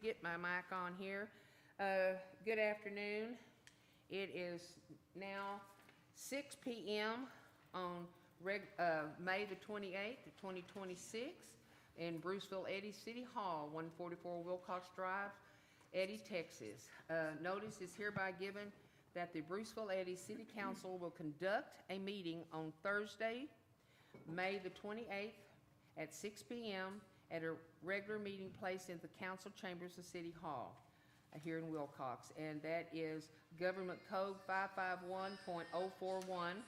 Get my mic on here. Good afternoon. It is now 6 p.m. on May the 28th, 2026 in Bruceville-Eddy City Hall, 144 Wilcox Drive, Eddy, Texas. Notice is hereby given that the Bruceville-Eddy City Council will conduct a meeting on Thursday, May the 28th at 6 p.m. at a regular meeting place in the council chambers of City Hall here in Wilcox. And that is Government Code 551.041.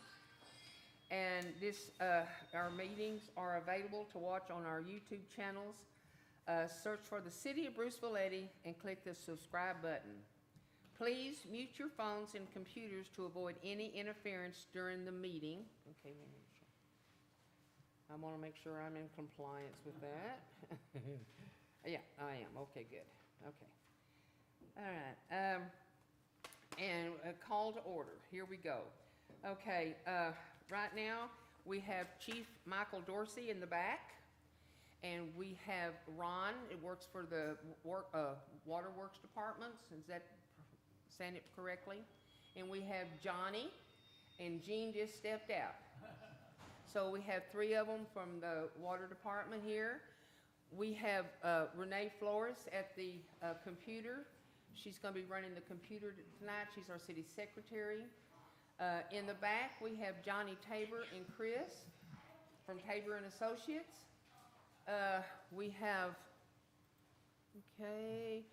And this, our meetings are available to watch on our YouTube channels. Search for the City of Bruceville-Eddy and click the subscribe button. Please mute your phones and computers to avoid any interference during the meeting. Okay, I want to make sure I'm in compliance with that. Yeah, I am. Okay, good. Okay. All right. And a call to order. Here we go. Okay, right now we have Chief Michael Dorsey in the back, and we have Ron. It works for the Waterworks Department. Is that saying it correctly? And we have Johnny, and Jean just stepped out. So we have three of them from the water department here. We have Renee Flores at the computer. She's going to be running the computer tonight. She's our city secretary. In the back, we have Johnny Tabor and Chris from Tabor and Associates. We have, okay,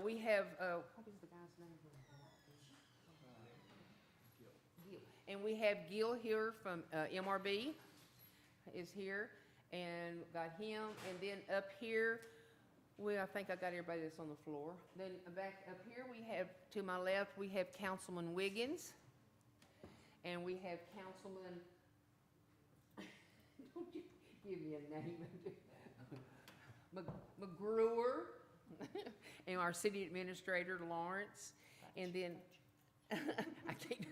we have, what is the guy's name? Gil. And we have Gil here from MRB. Is here, and got him, and then up here, I think I got everybody that's on the floor. Then back up here, we have, to my left, we have Councilman Wiggins, and we have Councilman, don't you give me a name, McGrewer, and our city administrator, Lawrence, and then, I can't,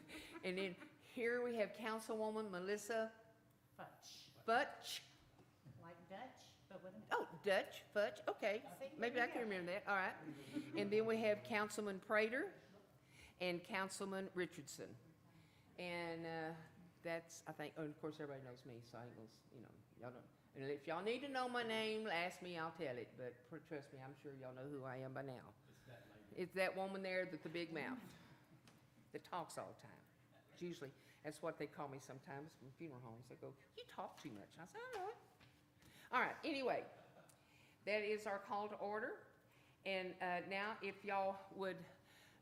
and then here we have Councilwoman Melissa Futch. Like Dutch, but with an Oh, Dutch, Futch, okay. Maybe I can remember that, all right. And then we have Councilman Prairie and Councilman Richardson. And that's, I think, oh, of course, everybody knows me, so I ain't gonna, y'all don't. And if y'all need to know my name, ask me, I'll tell it. But trust me, I'm sure y'all know who I am by now. It's that woman there with the big mouth that talks all the time. It's usually, that's what they call me sometimes from funeral homes. They go, you talk too much. I said, I know it. All right, anyway, that is our call to order. And now if y'all would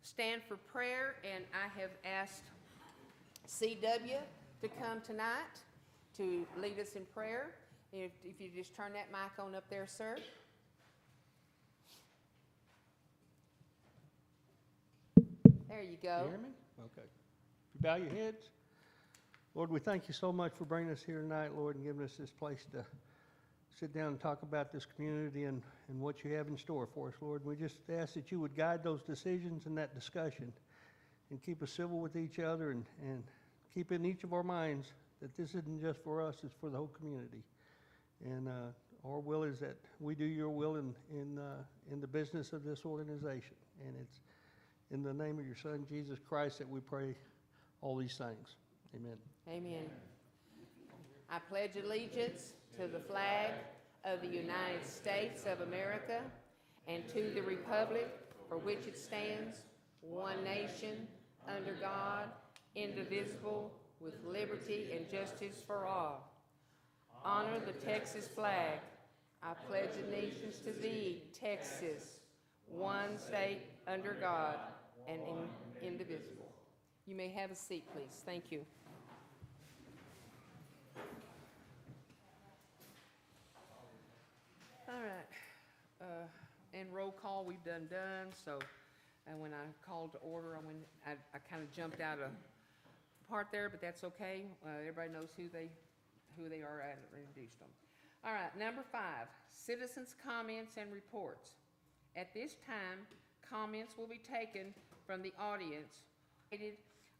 stand for prayer, and I have asked CW to come tonight to lead us in prayer. If you just turn that mic on up there, sir. There you go. You hear me? Okay. If you bow your heads. Lord, we thank you so much for bringing us here tonight, Lord, and giving us this place to sit down and talk about this community and what you have in store for us, Lord. We just ask that you would guide those decisions and that discussion and keep us civil with each other and keep in each of our minds that this isn't just for us, it's for the whole community. And our will is that we do your will in the business of this organization. And it's in the name of your Son, Jesus Christ, that we pray all these things. Amen. Amen. I pledge allegiance to the flag of the United States of America and to the republic for which it stands, one nation, under God, indivisible, with liberty and justice for all. Honor the Texas flag. I pledge allegiance to thee, Texas, one state under God and indivisible. You may have a seat, please. Thank you. All right. And roll call, we've done. So, and when I called to order, I kind of jumped out of part there, but that's okay. Everybody knows who they are. I introduced them. All right. Number 5, citizens' comments and reports. At this time, comments will be taken from the audience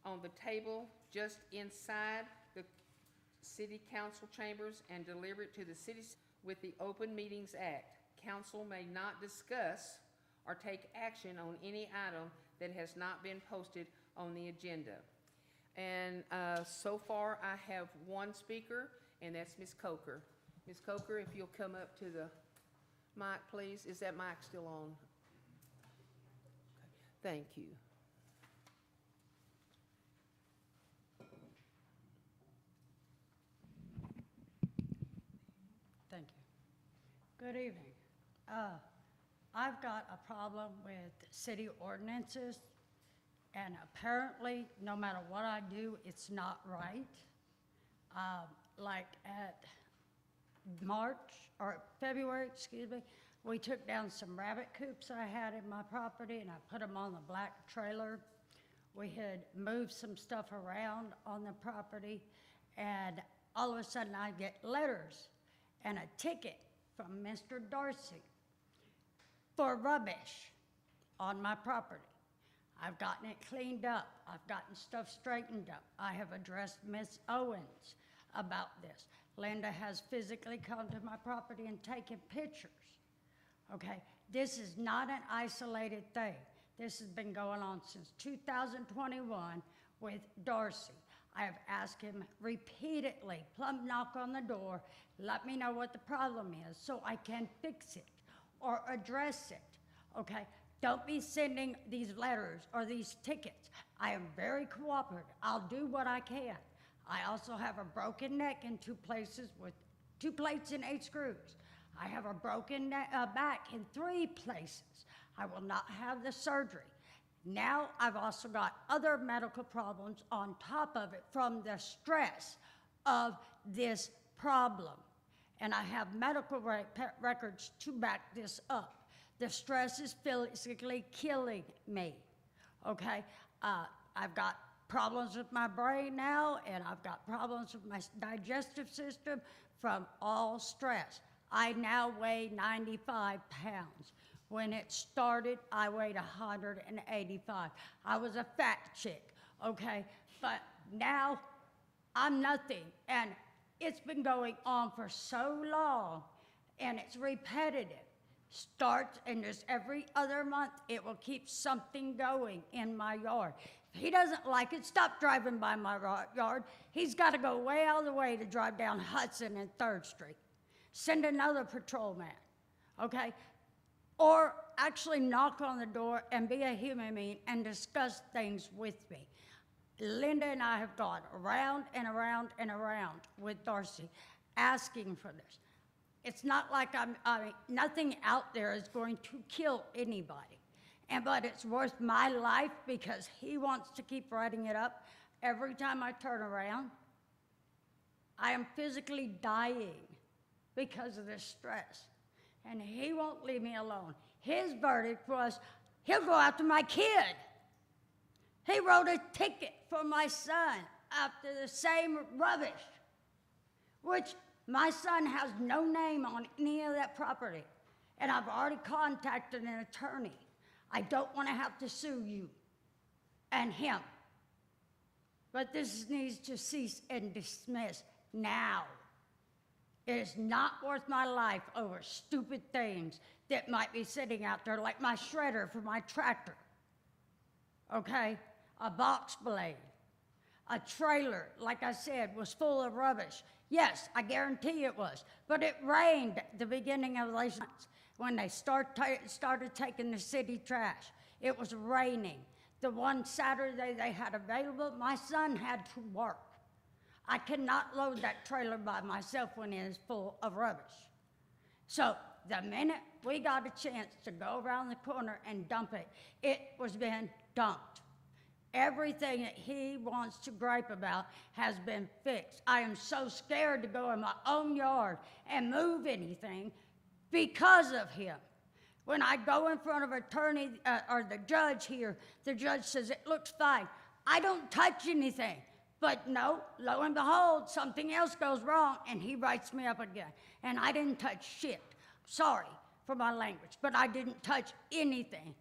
on the table just inside the city council chambers and delivered to the city with the Open Meetings Act. Council may not discuss or take action on any item that has not been posted on the agenda. And so far, I have one speaker, and that's Ms. Coker. Ms. Coker, if you'll come up to the mic, please. Is that mic still on? Thank you. Thank you. Good evening. I've got a problem with city ordinances, and apparently, no matter what I do, it's not right. Like at February, we took down some rabbit coops I had in my property, and I put them on the black trailer. We had moved some stuff around on the property, and all of a sudden I get letters and a ticket from Mr. Darcy for rubbish on my property. I've gotten it cleaned up. I've gotten stuff straightened up. I have addressed Miss Owens about this. Linda has physically come to my property and taken pictures. Okay, this is not an isolated thing. This has been going on since 2021 with Darcy. I have asked him repeatedly, plumb knock on the door, let me know what the problem is so I can fix it or address it, okay? Don't be sending these letters or these tickets. I am very cooperative. I'll do what I can. I also have a broken neck in 2 places with 2 plates and 8 screws. I have a broken back in 3 places. I will not have the surgery. Now I've also got other medical problems on top of it from the stress of this problem. And I have medical records to back this up. The stress is physically killing me, okay? I've got problems with my brain now, and I've got problems with my digestive system from all stress. I now weigh 95 pounds. When it started, I weighed 185. I was a fat chick, okay? But now I'm nothing, and it's been going on for so long, and it's repetitive. Starts, and just every other month, it will keep something going in my yard. If he doesn't like it, stop driving by my yard. He's got to go way out of the way to drive down Hudson and 3rd Street. Send another patrolman, okay? Or actually knock on the door and be a human being and discuss things with me. Linda and I have gone around and around and around with Darcy asking for this. It's not like nothing out there is going to kill anybody. But it's worth my life because he wants to keep writing it up. Every time I turn around, I am physically dying because of this stress. And he won't leave me alone. His verdict was, he'll go after my kid. He wrote a ticket for my son after the same rubbish, which my son has no name on any of that property. And I've already contacted an attorney. I don't want to have to sue you and him. But this needs to cease and desist now. It is not worth my life over stupid things that might be sitting out there, like my shredder for my tractor, okay? A box blade. A trailer, like I said, was full of rubbish. Yes, I guarantee it was. But it rained at the beginning of the month when they started taking the city trash. It was raining. The one Saturday they had available, my son had to work. I cannot load that trailer by myself when it is full of rubbish. So the minute we got a chance to go around the corner and dump it, it was being dumped. Everything that he wants to gripe about has been fixed. I am so scared to go in my own yard and move anything because of him. When I go in front of attorney or the judge here, the judge says it looks fine. I don't touch anything. But no, lo and behold, something else goes wrong, and he writes me up again. And I didn't touch shit. Sorry for my language, but I didn't touch anything.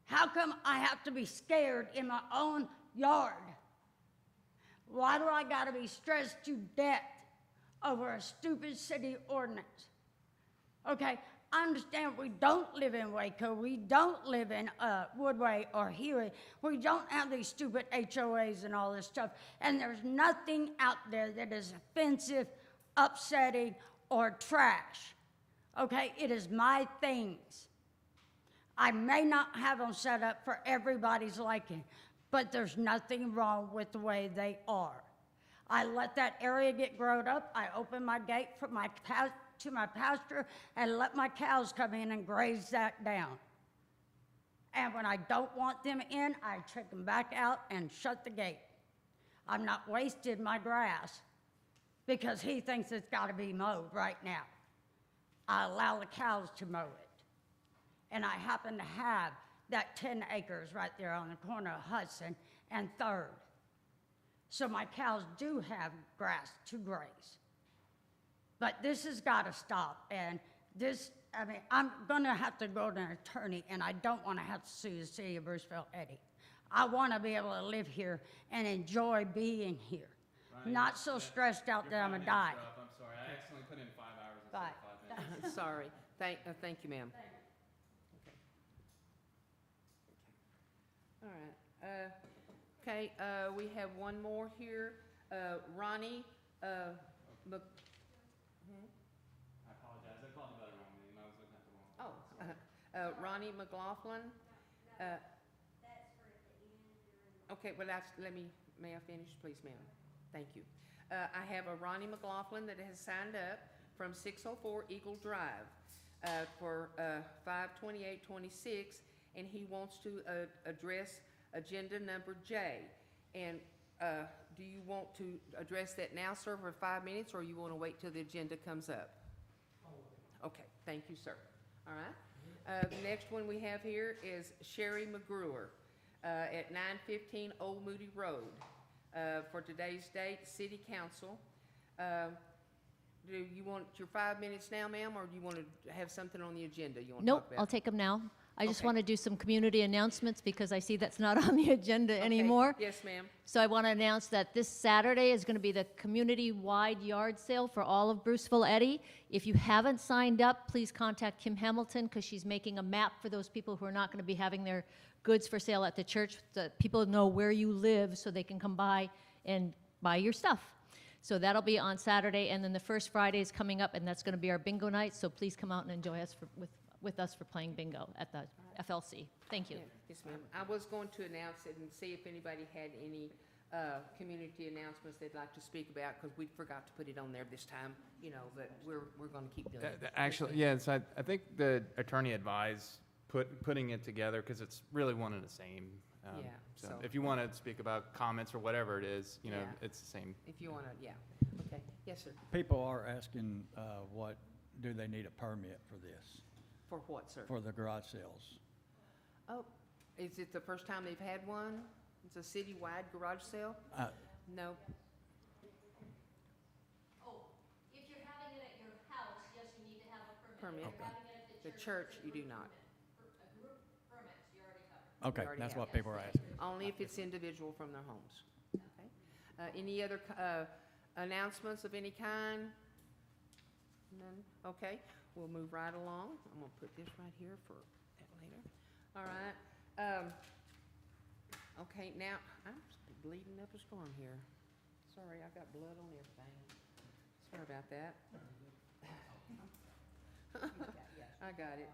How come I have to be scared in my own yard? Why do I gotta be stressed to death over a stupid city ordinance? Okay, I understand we don't live in Waco, we don't live in Woodway or Huey, we don't have these stupid HOAs and all this stuff, and there's nothing out there that is offensive, upsetting, or trash. Okay, it is my things. I may not have them set up for everybody's liking, but there's nothing wrong with the way they are. I let that area get grown up. I open my gate for to my pasture and let my cows come in and graze that down. And when I don't want them in, I take them back out and shut the gate. I'm not wasting my grass because he thinks it's got to be mowed right now. I allow the cows to mow it. And I happen to have that 10 acres right there on the corner of Hudson and 3rd. So my cows do have grass to graze. But this has got to stop. And this, I mean, I'm going to have to go to an attorney, and I don't want to have to sue the city of Bruceville-Eddy. I want to be able to live here and enjoy being here, Ryan, not so stressed out that I'm going to die. I'm sorry, I accidentally put in 5 hours instead Bye. of 5 minutes. Sorry. Thank you, ma'am. All right. Okay, we have one more here. Ronnie, I apologize, I called you by the wrong name, I was looking at the wrong. Ronnie McLaughlin. Okay, well, may I finish, please, ma'am? Thank you. I have a Ronnie McLaughlin that has signed up from 604 Eagle Drive for 5/28/26, and he wants to address agenda number J. And do you want to address that now, sir, for 5 minutes, or you want to wait till the agenda comes up? Okay, thank you, sir. All right. The next one we have here is Sherry McGruer at 915 Old Moody Road. For today's date, City Council. Do you want your 5 minutes now, ma'am, or do you want to have something on the agenda you want to Nope, talk about? I'll take them now. I just Okay. want to do some community announcements because I see that's not on the agenda Okay. anymore. Yes, ma'am. So I want to announce that this Saturday is going to be the community-wide yard sale for all of Bruceville-Eddy. If you haven't signed up, please contact Kim Hamilton because she's making a map for those people who are not going to be having their goods for sale at the church, so that people know where you live so they can come by and buy your stuff. So that'll be on Saturday, and then the first Friday is coming up, and that's going to be our bingo night. So please come out and enjoy us with us for playing bingo at the FLC. Thank you. Yeah, yes, ma'am. I was going to announce it and see if anybody had any community announcements they'd like to speak about, because we forgot to put it on there this time, you know, but we're going to keep doing it. Actually, yes, I think the attorney advised putting it together because it's really one and the same. Yeah, So so- if you want to speak about comments or whatever it is, you know, Yeah. it's the same. If you want to, yeah. Okay. Yes, sir. People are asking, do they need a permit for this, For what, sir? for the garage sales? Oh, is it the first time they've had one? It's a citywide garage sale? No. Oh, if you're having it at your house, yes, you need to have a Permit. If you're having it at The church, you do not. group permits, you already covered. Okay, already that's have what people are asking. Only if it's individual from their homes. Okay. Any other announcements of any kind? None? Okay, we'll move right along. I'm gonna put this right here for that later. All right. Okay, now, I'm bleeding up a storm here. Sorry, I've got blood on everything. Sorry about that. I got it.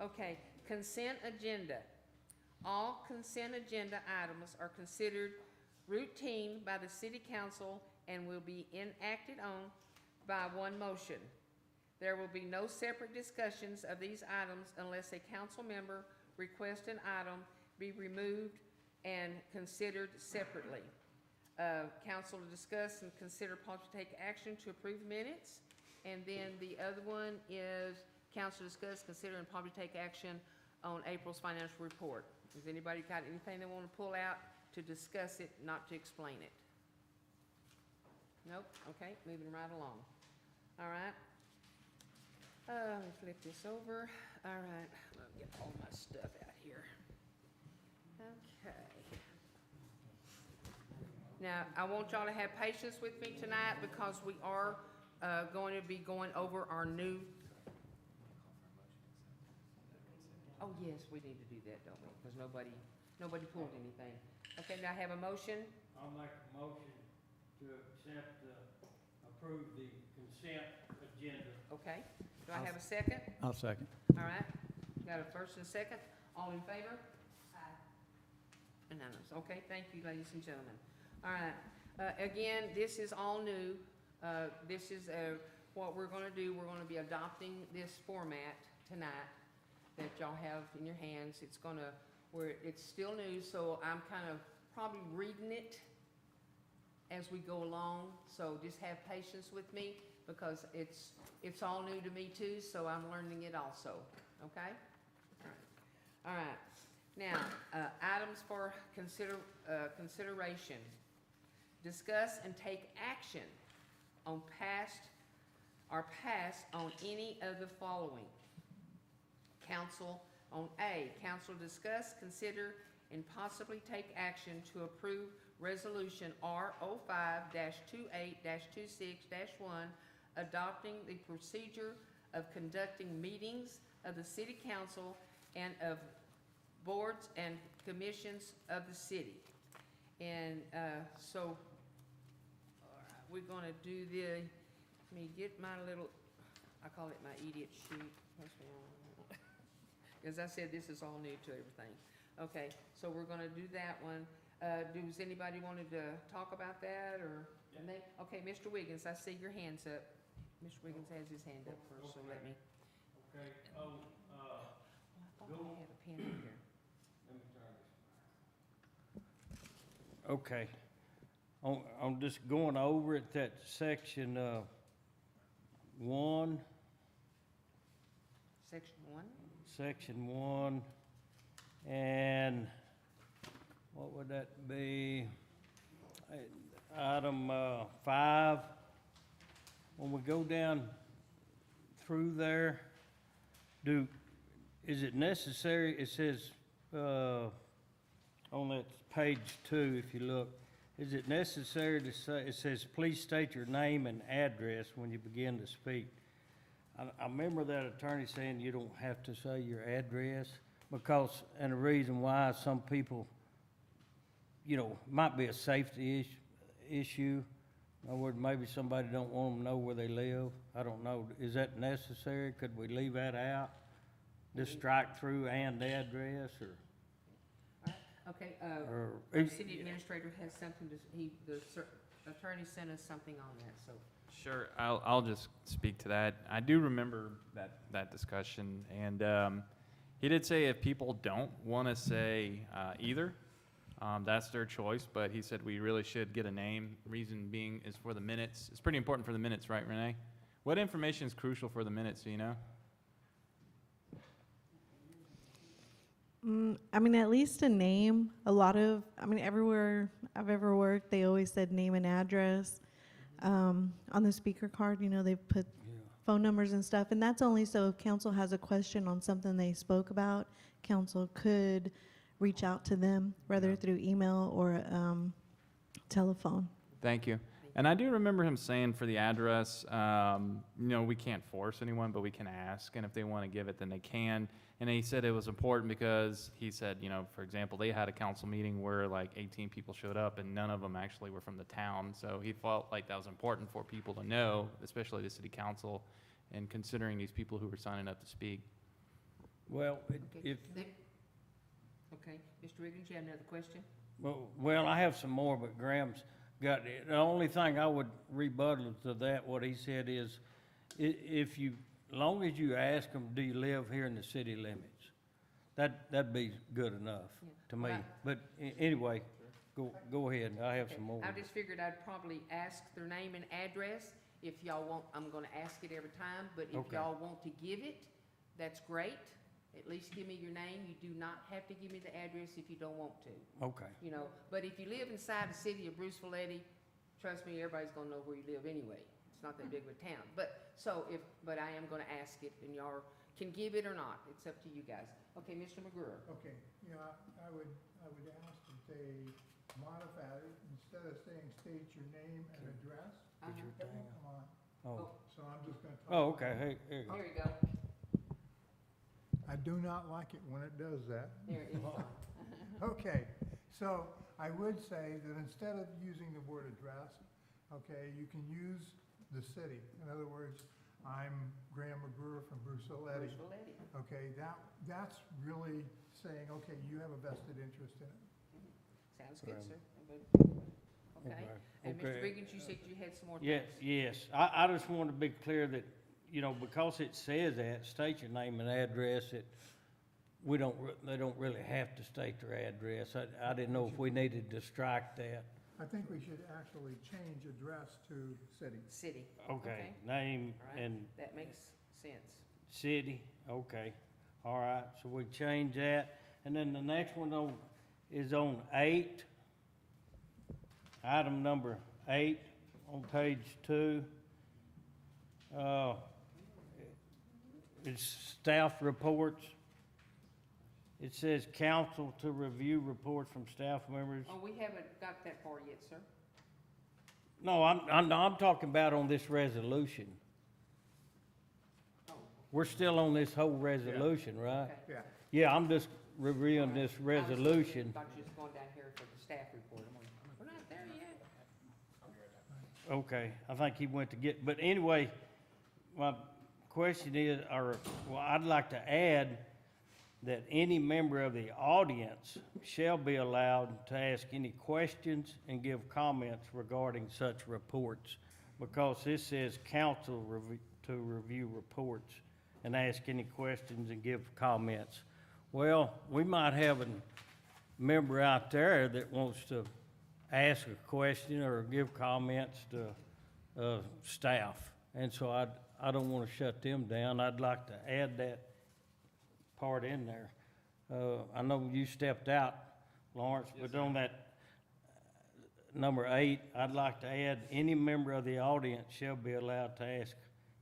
Okay, consent agenda. All consent agenda items are considered routine by the city council and will be enacted on by one motion. There will be no separate discussions of these items unless a council member requests an item be removed and considered separately. Council to discuss and consider possible take action to approve minutes. And then the other one is council to discuss, consider, and probably take action on April's financial report. Has anybody got anything they want to pull out to discuss it, not to explain it? Nope, okay, moving right along. All right. Let me flip this over. All right, let me get all my stuff out here. Okay. Now, I want y'all to have patience with me tonight because we are going to be going over our new Oh, yes, we need to do that, don't we? Because nobody pulled anything. Okay, now I have a motion. I'll make a motion to accept, approve the consent agenda. Okay, do I have a second? I'll second. All right, got a first and a second. All in favor? Aye. Unanimous. Okay, thank you, ladies and gentlemen. All right, again, this is all new. This is what we're gonna do. We're gonna be adopting this format tonight that y'all have in your hands. It's still new, so I'm kind of probably reading it as we go along. So just have patience with me because it's all new to me too, so I'm learning it also, okay? All right. Now, items for consideration. Discuss and take action on pass on any of the following. Council on A, council discuss, consider, and possibly take action to approve resolution R05-28-26-1, adopting the procedure of conducting meetings of the city council and of boards and commissions of the city. And so we're gonna do let me get my little, I call it my idiot sheet. As I said, this is all new to everything. Okay, so we're gonna do that one. Does anybody wanted to talk about that, or? Yeah. Okay, Mr. Wiggins, I see your hands up. Mr. Wiggins has his hand up first, so let me. Okay, I thought I had a pen in here. let me turn this. Okay, I'm just going over it, that section, 1, Section 1? and what would that be? Item 5, when we go down through there, is it necessary, it says, on that page 2, if you look, is it necessary to say, it says, please state your name and address when you begin to speak. I remember that attorney saying you don't have to say your address because, and the reason why some people, might be a safety issue. In other words, maybe somebody don't want them to know where they live. I don't know. Is that necessary? Could we leave that out? Just strike through and address, or? Okay, Or- the city administrator has something the attorney sent us something on that, so. Sure, I'll just speak to that. I do remember that discussion, and he did say if people don't want to say either, that's their choice, but he said we really should get a name. Reason being is for the minutes. It's pretty important for the minutes, right, Renee? What information is crucial for the minutes, do you know? I mean, at least a name. Everywhere I've ever worked, they always said name and address. On the speaker card, they put phone numbers and stuff. And that's only so if council has a question on something they spoke about, council could reach out to them, whether through email or telephone. Thank you. And I do remember him saying for the address, we can't force anyone, but we can ask, and if they want to give it, then they can. And he said it was important because he said, for example, they had a council meeting where like 18 people showed up and none of them actually were from the town. So he felt like that was important for people to know, especially the city council, and considering these people who were signing up to speak. Well, Okay, okay, Mr. Wiggins, you have another question? Well, I have some more, but Graham's got it. The only thing I would rebuttal to that, what he said is, as long as you ask them, do you live here in the city limits? That'd be good enough to me. Right. But anyway, go ahead. I have some more. I just figured I'd probably ask their name and address. If y'all want, I'm gonna ask it every time, but if Okay. y'all want to give it, that's great. At least give me your name. You do not have to give me the address if you don't want to. Okay. But if you live inside the city of Bruceville-Eddy, trust me, everybody's gonna know where you live anyway. It's not that big of a town. But I am gonna ask it, and y'all can give it or not. It's up to you guys. Okay, Mr. McGruer. Okay, I would ask that they modify it, instead of saying state your name and address, Uh-huh. that won't come on. Oh, So I'm just gonna talk. oh, okay. Hey, here you go. Here you go. I do not like it when it does that. Here, it is on. Okay, so I would say that instead of using the word address, okay, you can use the city. In other words, I'm Graham McGrew from Bruceville-Eddy. Bruceville-Eddy. Okay, that's really saying, okay, you have a vested interest in it. Sounds good, Right. sir. Okay. Okay, And Mr. okay. Biggins, you said you had some more Yes, things? yes. I just want to be clear that, you know, because it says that, state your name and address, they don't really have to state their address. I didn't know if we needed to strike that. I think we should actually change address to city. City. Okay, name All right. and That makes sense. city, okay. All right, so we change that. And then the next one is on 8. Item number 8 on page 2. It's staff reports. It says council to review reports from staff members. Oh, we haven't got that far yet, sir. No, I'm talking about on this resolution. Oh, We're still on this whole resolution, right? okay. Yeah, Yeah, I'm just reviewing this resolution. I thought you was going down here for the staff report. I'm like, we're not there yet. Okay, I think he went to get, but anyway, my question is, I'd like to add that any member of the audience shall be allowed to ask any questions and give comments regarding such reports, because this says council to review reports and ask any questions and give comments. Well, we might have a member out there that wants to ask a question or give comments to staff, and so I don't want to shut them down. I'd like to add that part in there. I know you stepped out, Lawrence, but on that number 8, I'd like to add, any member of the audience shall be allowed to ask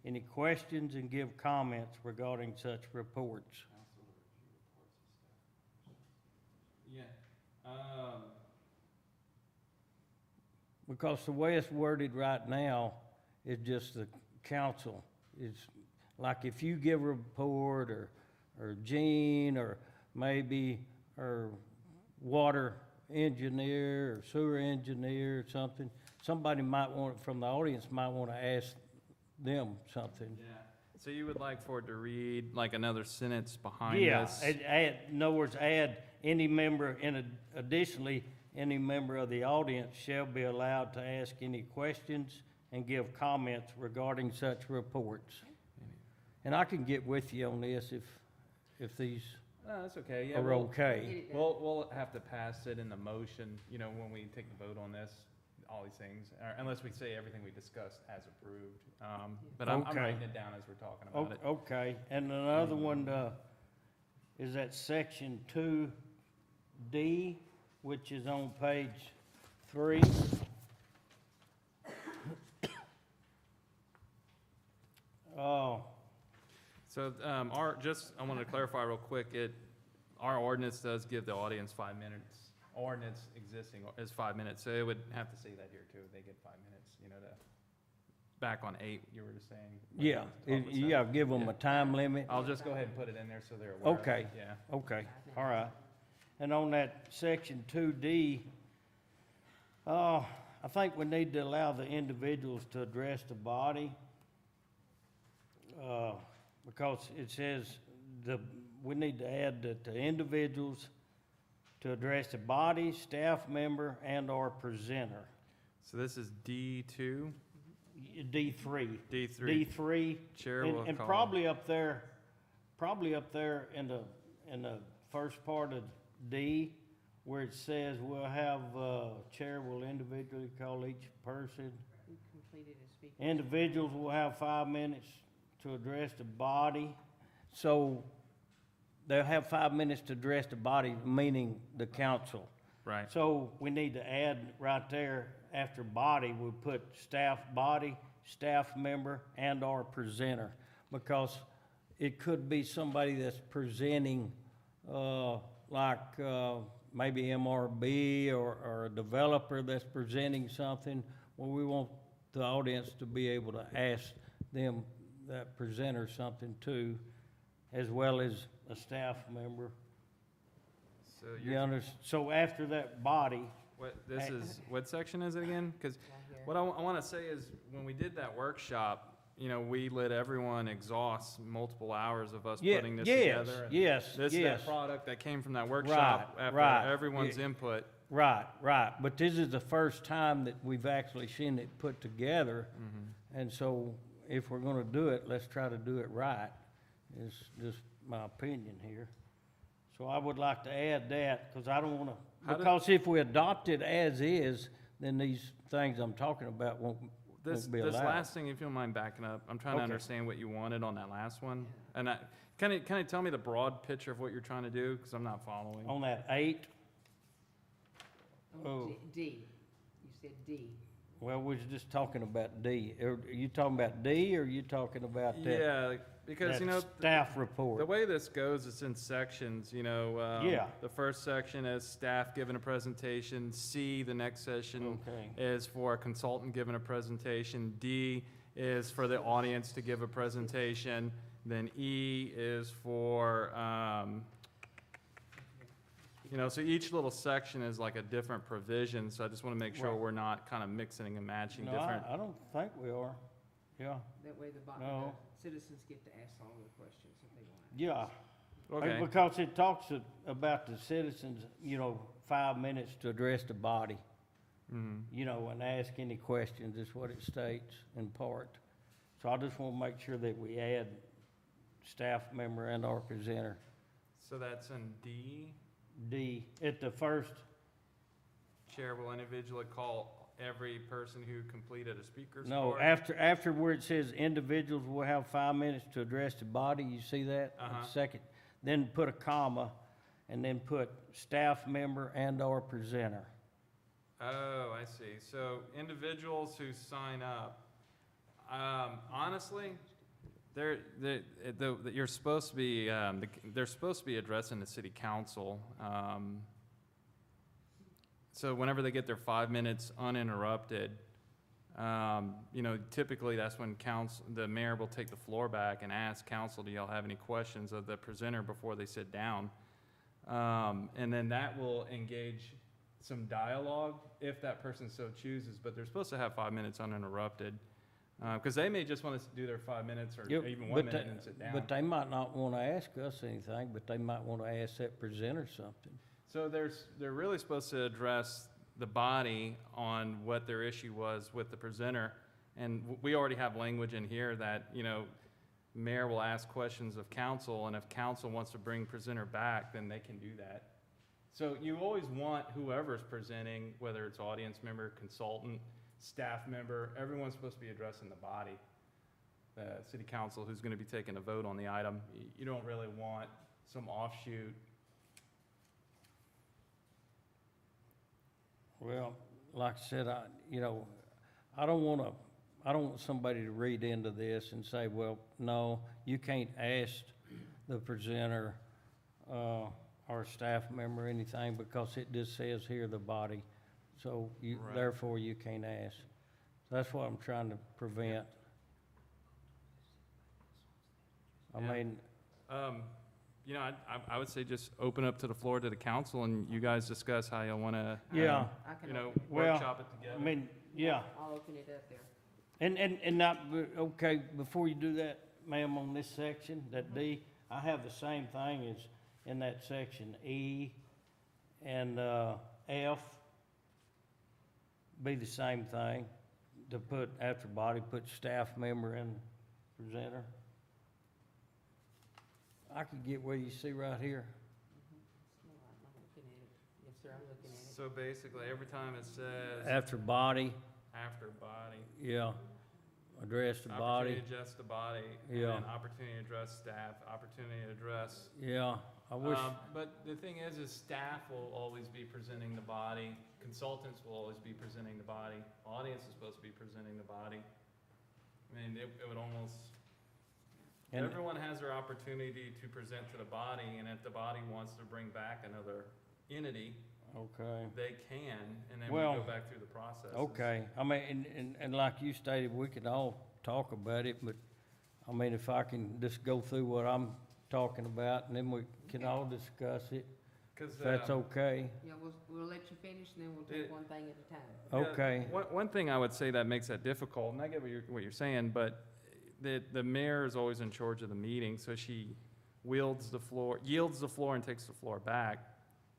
any questions and give comments regarding such reports. Yeah. Because the way it's worded right now is just the council. It's like if you give a report, or Gene, or maybe our water engineer or sewer engineer or something, somebody might want, from the audience might want to ask them something. Yeah. So you would like for it to read like another sentence behind Yeah, this? in other words, add any member, additionally, any member of the audience shall be allowed to ask any questions and give comments regarding such reports. And I can get with you on this if these No, that's okay. Yeah, are we'll- okay. We'll have to pass it in the motion, you know, when we take the vote on this, all these things, unless we say everything we discussed as approved. But I'm Okay. writing it down as we're talking about it. Okay, and another one, is that section 2D, which is on page 3. Oh, So, I want to clarify real quick, our ordinance does give the audience 5 minutes. Ordinance existing is 5 minutes, so it would have to say that here too, they get 5 minutes, you know, back on 8, you were just saying. yeah, you gotta give them a time limit. I'll just go ahead and put it in there so they're aware of it. Okay. Yeah. Okay, all right. And on that section 2D, I think we need to allow the individuals to address the body, because it says we need to add that the individuals to address the body, staff member, and/or presenter. So this is D2, D3. D3. D3. Chair will And call. probably up there in the first part of D, where it says we'll have, chair will individually call each person. Who completed his speaking? Individuals will have 5 minutes to address the body. So they'll have 5 minutes to address the body, meaning the council. Right. So we need to add right there, after body, we put staff body, staff member, and/or presenter. Because it could be somebody that's presenting, maybe MRB or a developer that's presenting something. Well, we want the audience to be able to ask them, that presenter, something too, as well as a staff member. So So after that body, what section is it again? Because what I want to say is, when we did that workshop, we let everyone exhaust multiple hours of us putting this together. Yes, This is yes. that product that came from that workshop after right. everyone's input. Right. But this is the first time that we've actually seen it put together. And so if we're gonna do it, let's try to do it right, is just my opinion here. So I would like to add that, because I don't wanna, because if we adopt it as is, then these things I'm talking about won't This be allowed. last thing, if you don't mind backing up, I'm trying to Okay. understand what you wanted on that last one. And can you tell me the broad picture of what you're trying to do? Because I'm not following. On that 8, Oh. D, you said D. well, we was just talking about D. Are you talking about D, or are you talking about that? Yeah, because, that staff report? the way this goes, it's in sections, Yeah. The first section is staff giving a presentation. C, the next session Okay. is for a consultant giving a presentation. D is for the audience to give a presentation. Then E is for, so each little section is like a different provision, so I just want to make sure Right. we're not kind of mixing and matching No, different. I don't think we are. Yeah, That way No. the citizens get to ask all the questions if they want. yeah. Okay, Because it talks about the citizens, 5 minutes to address the body, and ask any questions, is what it states in part. So I just want to make sure that we add staff member and our presenter. so that's in D. D, at the first, Chair will individually call every person who completed a speaker's no, card. after where it says individuals will have 5 minutes to address the body, you see that? Uh-huh. Second, then put a comma, and then put staff member and or presenter. Oh, I see. So individuals who sign up, honestly, you're supposed to be, they're supposed to be addressing the city council. So whenever they get their 5 minutes uninterrupted, typically that's when the mayor will take the floor back and ask council, do y'all have any questions of the presenter before they sit down? And then that will engage some dialogue if that person so chooses, but they're supposed to have 5 minutes uninterrupted. Because they may just want to do their 5 minutes or Yep, even but 1 minute and sit down. But they might not want to ask us anything, but they might want to ask that presenter something. So they're really supposed to address the body on what their issue was with the presenter. And we already have language in here that, mayor will ask questions of council, and if council wants to bring presenter back, then they can do that. So you always want whoever's presenting, whether it's audience member, consultant, staff member, everyone's supposed to be addressing the body. The city council who's going to be taking a vote on the item. You don't really want some offshoot. Well, like I said, I don't want somebody to read into this and say, well, no, you can't ask the presenter, or staff member anything, because it just says here the body. So Right. therefore you can't ask. That's what I'm trying to prevent. I Yeah. mean, I would say just open up to the floor to the council and you guys discuss how you want to, yeah, I can, well, workshop it I together. mean, yeah. I'll open it up there. And not, okay, before you do that, ma'am, on this section, that D, I have the same thing as in that section, E and, F. Be the same thing, to put after body, put staff member and presenter. I could get where you see right here. I'm looking at it. Yes, sir, I'm looking at it. So basically, every time it says After body, after body, yeah, address the body, opportunity to adjust the body, and Yeah. then opportunity to address staff, opportunity to address. yeah, I wish, But the thing is staff will always be presenting the body, consultants will always be presenting the body, audience is supposed to be presenting the body. I mean, it would almost, and, everyone has their opportunity to present to the body, and if the body wants to bring back another entity, okay. they can, and then we Well, go back through the process. Okay, I mean, and like you stated, we can all talk about it, but, I mean, if I can just go through what I'm talking about, and then we can all discuss it, 'Cause, if that's okay. Yeah, we'll let you finish, and then we'll take one thing at a time. Yeah, Okay. One thing I would say that makes that difficult, and I get what you're saying, but the mayor is always in charge of the meeting, so she yields the floor and takes the floor back.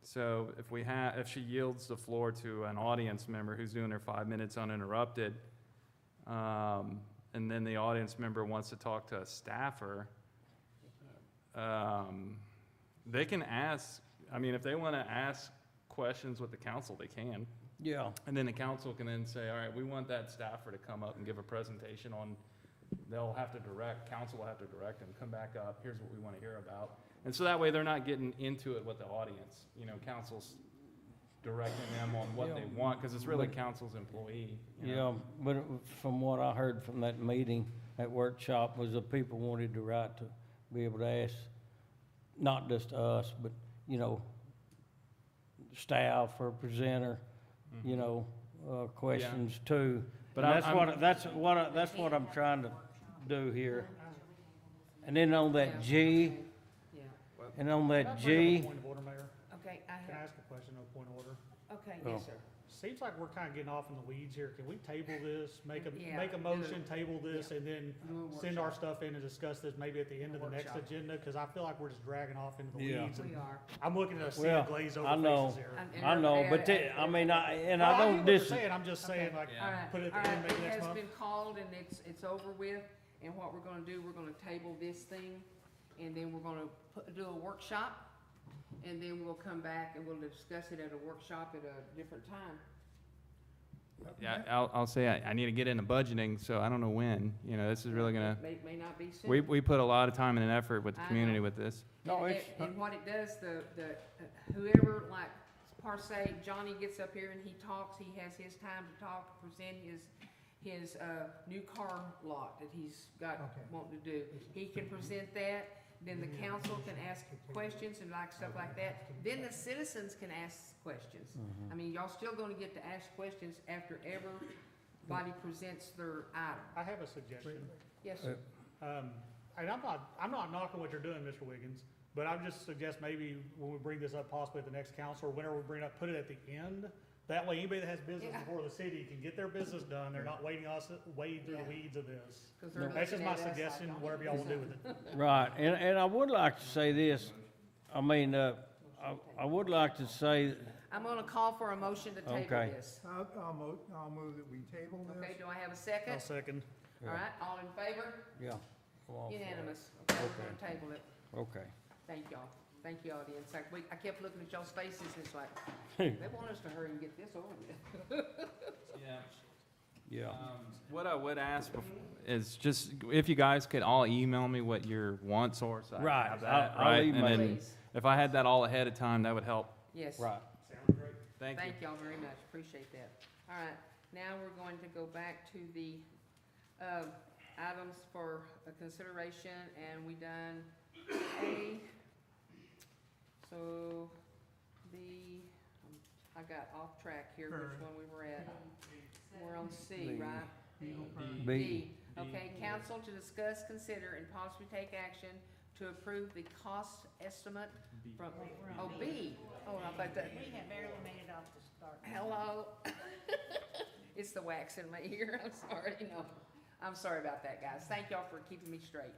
So if she yields the floor to an audience member who's doing their 5 minutes uninterrupted, and then the audience member wants to talk to a staffer, they can ask, I mean, if they want to ask questions with the council, they can. Yeah, And then the council can then say, all right, we want that staffer to come up and give a presentation on, council will have to direct them, come back up, here's what we want to hear about. And so that way, they're not getting into it with the audience. You know, council's directing them on what they want, because it's really council's employee. You know? yeah, but from what I heard from that meeting, that workshop, was the people wanted the right to be able to ask, not just us, but, you know, staff or presenter, you know, questions too. But And I'm- that's what I'm trying to do here. And then on that G, Yeah, and on that Point G, of order, Mayor. okay, Can I ask a question on point of order? okay, Oh. yes, sir. Seems like we're kind of getting off in the weeds here. Can we table this, make Yeah, a do motion, it. table this, and then Do a send our workshop. stuff in and discuss this maybe at the end of the next Workshop. agenda? Because I feel like we're just dragging off into the Yeah. weeds. and We are. I'm looking at a sea Well, of glazed I over know. faces here. And I know, but everybody- I mean, I Well, don't get what you're dis. saying. I'm just saying, Okay. like, Yeah. All right, put it at the all end right, maybe next It has month. been called and it's over with, and what we're gonna do, we're gonna table this thing, and then we're gonna do a workshop, and then we'll come back and we'll discuss it at a workshop at a different time. Yeah, I'll say I need to get into budgeting, so I don't know when. You know, this is really gonna, May not be soon. we put a lot of time and effort with the I community know. with this. No, And- it's, And what it does, whoever, like, per se, Johnny gets up here and he talks, he has his time to talk, present his new car lot that he's got, Okay. wanting to do. He can present that, then the council can ask questions and like stuff like that. Then the citizens can ask questions. I mean, y'all still gonna get to ask questions after everybody presents their item. I have a suggestion. Yes, sir. And I'm not knocking what you're doing, Mr. Wiggins, but I would just suggest maybe when we bring this up possibly at the next council, or whenever we bring it up, put it at the end. That way, anybody that has business Yeah. before the city can get their business done. They're not waiting us, wade through the Yeah. weeds of this. 'Cause they're That's just looking my at us like, suggestion, "Don't whatever you y'all do will do with something?" it. right, and I would like to say this, I mean, I would like to say, I'm gonna call for a motion to table Okay. this. I'll move that we table this. Okay, do I have a I'll second? second. All right, all in favor? yeah. I'm all for it. Unanimous. Okay, we're gonna table it. Okay. Thank y'all. Thank you, audience. Like, I kept looking at y'all's faces, and it's like, they want us to hurry and get this over with. Yeah. Yeah. What I would ask is just if you guys could all email me what your wants are, so I Right, have that, I'll right? email And then you. Please. if I had that all ahead of time, that would help. Yes. Right. Thank you. Thank y'all very much. Appreciate that. All right, now we're going to go back to the, items for consideration, and we done A. So, I got off track here, which one we were at. We're on C, right? B. Okay, council to discuss, consider, and possibly take action to approve the cost estimate from, oh, B. Oh, I thought that, We have barely made it off the start. hello. It's the wax in my ear, I'm sorry, no. I'm sorry about that, guys. Thank y'all for keeping me straight.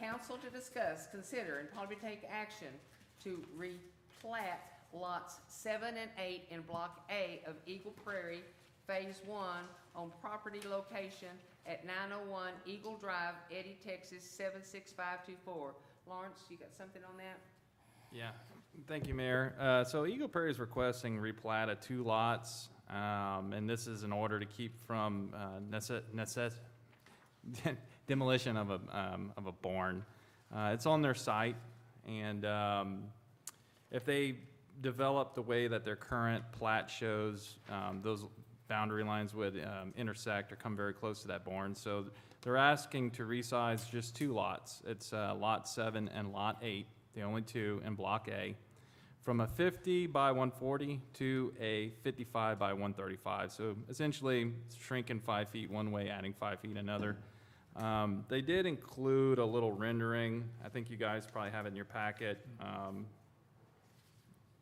Council to discuss, consider, and probably take action to replat lots 7 and 8 in Block A of Eagle Prairie, Phase 1, on property location at 901 Eagle Drive, Eddy, Texas, 76524. Lawrence, you got something on that? Yeah, thank you, Mayor. So Eagle Prairie is requesting replat of 2 lots, and this is in order to keep from demolition of a barn. It's on their site, and if they develop the way that their current plat shows, those boundary lines would intersect or come very close to that barn. So they're asking to resize just 2 lots. It's Lot 7 and Lot 8, the only 2 in Block A, from a 50 by 140 to a 55 by 135. So essentially, it's shrinking 5 feet one way, adding 5 feet another. They did include a little rendering. I think you guys probably have it in your packet.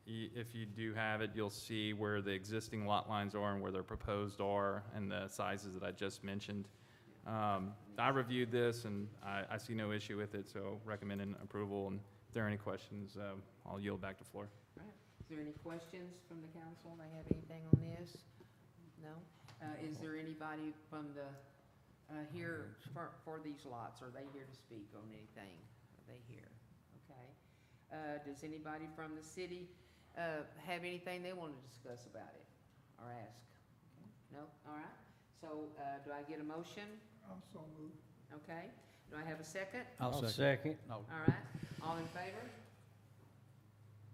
If you do have it, you'll see where the existing lot lines are and where their proposed are and the sizes that I just mentioned. I reviewed this and I see no issue with it, so recommending approval. And if there are any questions, I'll yield back the floor. All right. Is there any questions from the council? They have anything on this? No? Is there anybody from the, here for these lots? Are they here to speak on anything? Are they here? Okay. Does anybody from the city have anything they want to discuss about it or ask? Okay. No? All right. So, do I get a motion? Also moved. Okay. Do I have a second? I'll second. All right. All in favor?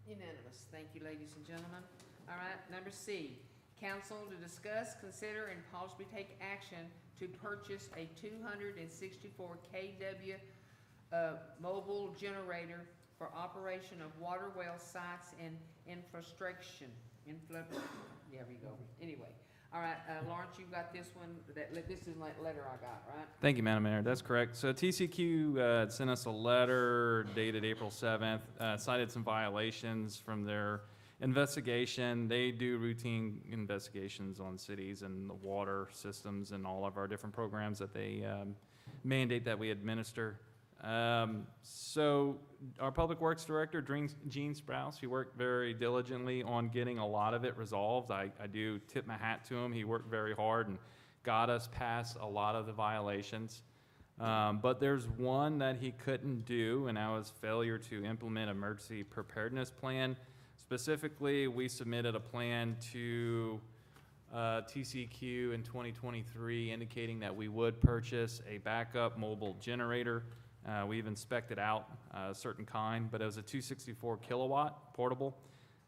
Unanimous. Thank you, ladies and gentlemen. All right. Number C, council to discuss, consider, and possibly take action to purchase a 264 kW mobile generator for operation of water well sites and infrastructure. There we go. Anyway. All right, Lawrence, you got this one, this is like letter I got, right? Thank you, Madam Mayor. That's correct. So TCQ sent us a letter dated April 7th, cited some violations from their investigation. They do routine investigations on cities and the water systems and all of our different programs that they mandate that we administer. So our Public Works Director, Gene Sprouse, he worked very diligently on getting a lot of it resolved. I do tip my hat to him. He worked very hard and got us past a lot of the violations. But there's one that he couldn't do, and that was failure to implement emergency preparedness plan. Specifically, we submitted a plan to TCQ in 2023 indicating that we would purchase a backup mobile generator. We've inspected out a certain kind, but it was a 264 kilowatt portable.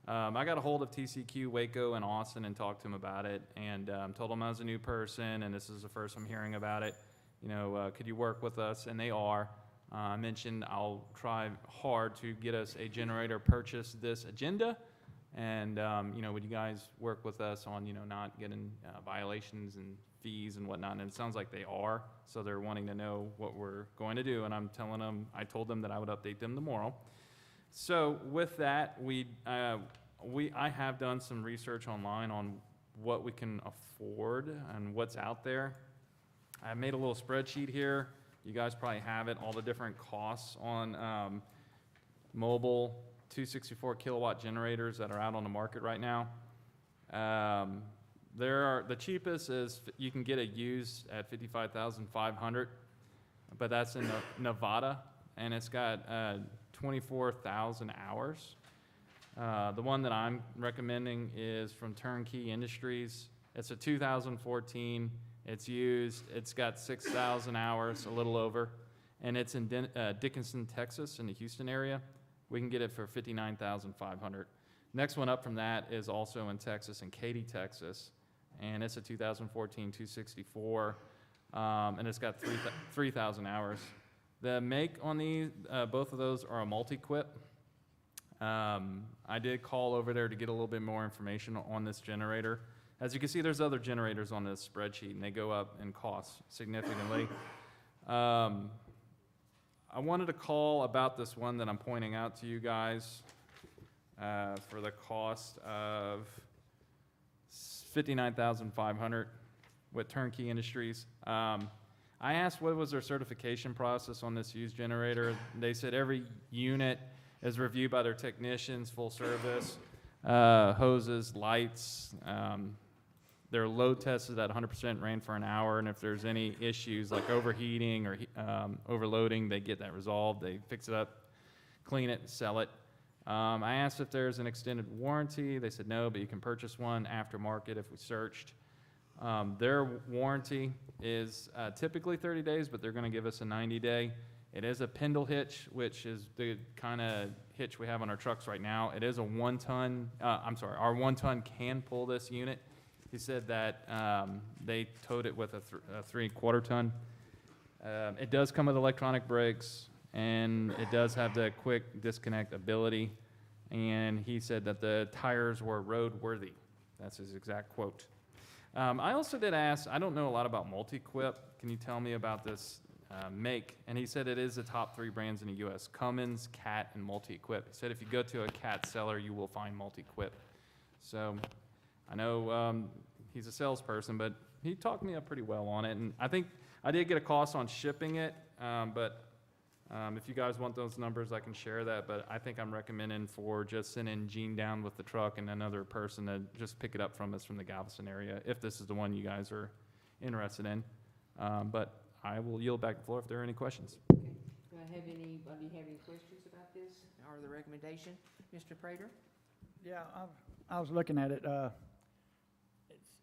I got a hold of TCQ, Waco, and Austin and talked to them about it, and told them I was a new person and this is the first I'm hearing about it. You know, could you work with us? And they are. I mentioned I'll try hard to get us a generator purchase this agenda, and you know, would you guys work with us on, you know, not getting violations and fees and whatnot? And it sounds like they are, so they're wanting to know what we're going to do, and I'm telling them, I told them that I would update them tomorrow. So with that, I have done some research online on what we can afford and what's out there. I made a little spreadsheet here. You guys probably have it, all the different costs on mobile 264 kilowatt generators that are out on the market right now. The cheapest is you can get it used at $55,500, but that's in Nevada, and it's got 24,000 hours. The one that I'm recommending is from Turnkey Industries. It's a 2014. It's used. It's got 6,000 hours, a little over, and it's in Dickinson, Texas, in the Houston area. We can get it for $59,500. Next one up from that is also in Texas, in Katy, Texas, and it's a 2014 264, and it's got 3,000 hours. The make on these, both of those are a multi-quip. I did call over there to get a little bit more information on this generator. As you can see, there's other generators on this spreadsheet, and they go up in cost significantly. I wanted to call about this one that I'm pointing out to you guys for the cost of $59,500 with Turnkey Industries. I asked what was their certification process on this used generator. They said every unit is reviewed by their technicians, full service, hoses, lights. Their load tested at 100%, ran for an hour, and if there's any issues like overheating or overloading, they get that resolved. They fix it up, clean it, and sell it. I asked if there's an extended warranty. They said no, but you can purchase one aftermarket if we searched. Their warranty is typically 30 days, but they're going to give us a 90-day. It is a Pendle hitch, which is the kind of hitch we have on our trucks right now. It is a 1-ton, our 1-ton can pull this unit. He said that they towed it with a 3/4 ton. It does come with electronic brakes, and it does have the quick disconnect ability. And he said that the tires were roadworthy. That's his exact quote. I also did ask, I don't know a lot about multi-quip. Can you tell me about this make. And he said it is the top 3 brands in the U.S., Cummins, Cat, and Multi-Equip. He said if you go to a Cat seller, you will find Multi-Equip. So I know he's a salesperson, but he talked me up pretty well on it. And I think I did get a cost on shipping it, but if you guys want those numbers, I can share that. But I think I'm recommending for just sending Gene down with the truck and another person to just pick it up from us from the Galveston area, if this is the one you guys are interested in. But I will yield back the floor if there are any questions. Do I have anybody have any questions about this or the recommendation? Mr. Prater? Yeah, I was looking at it,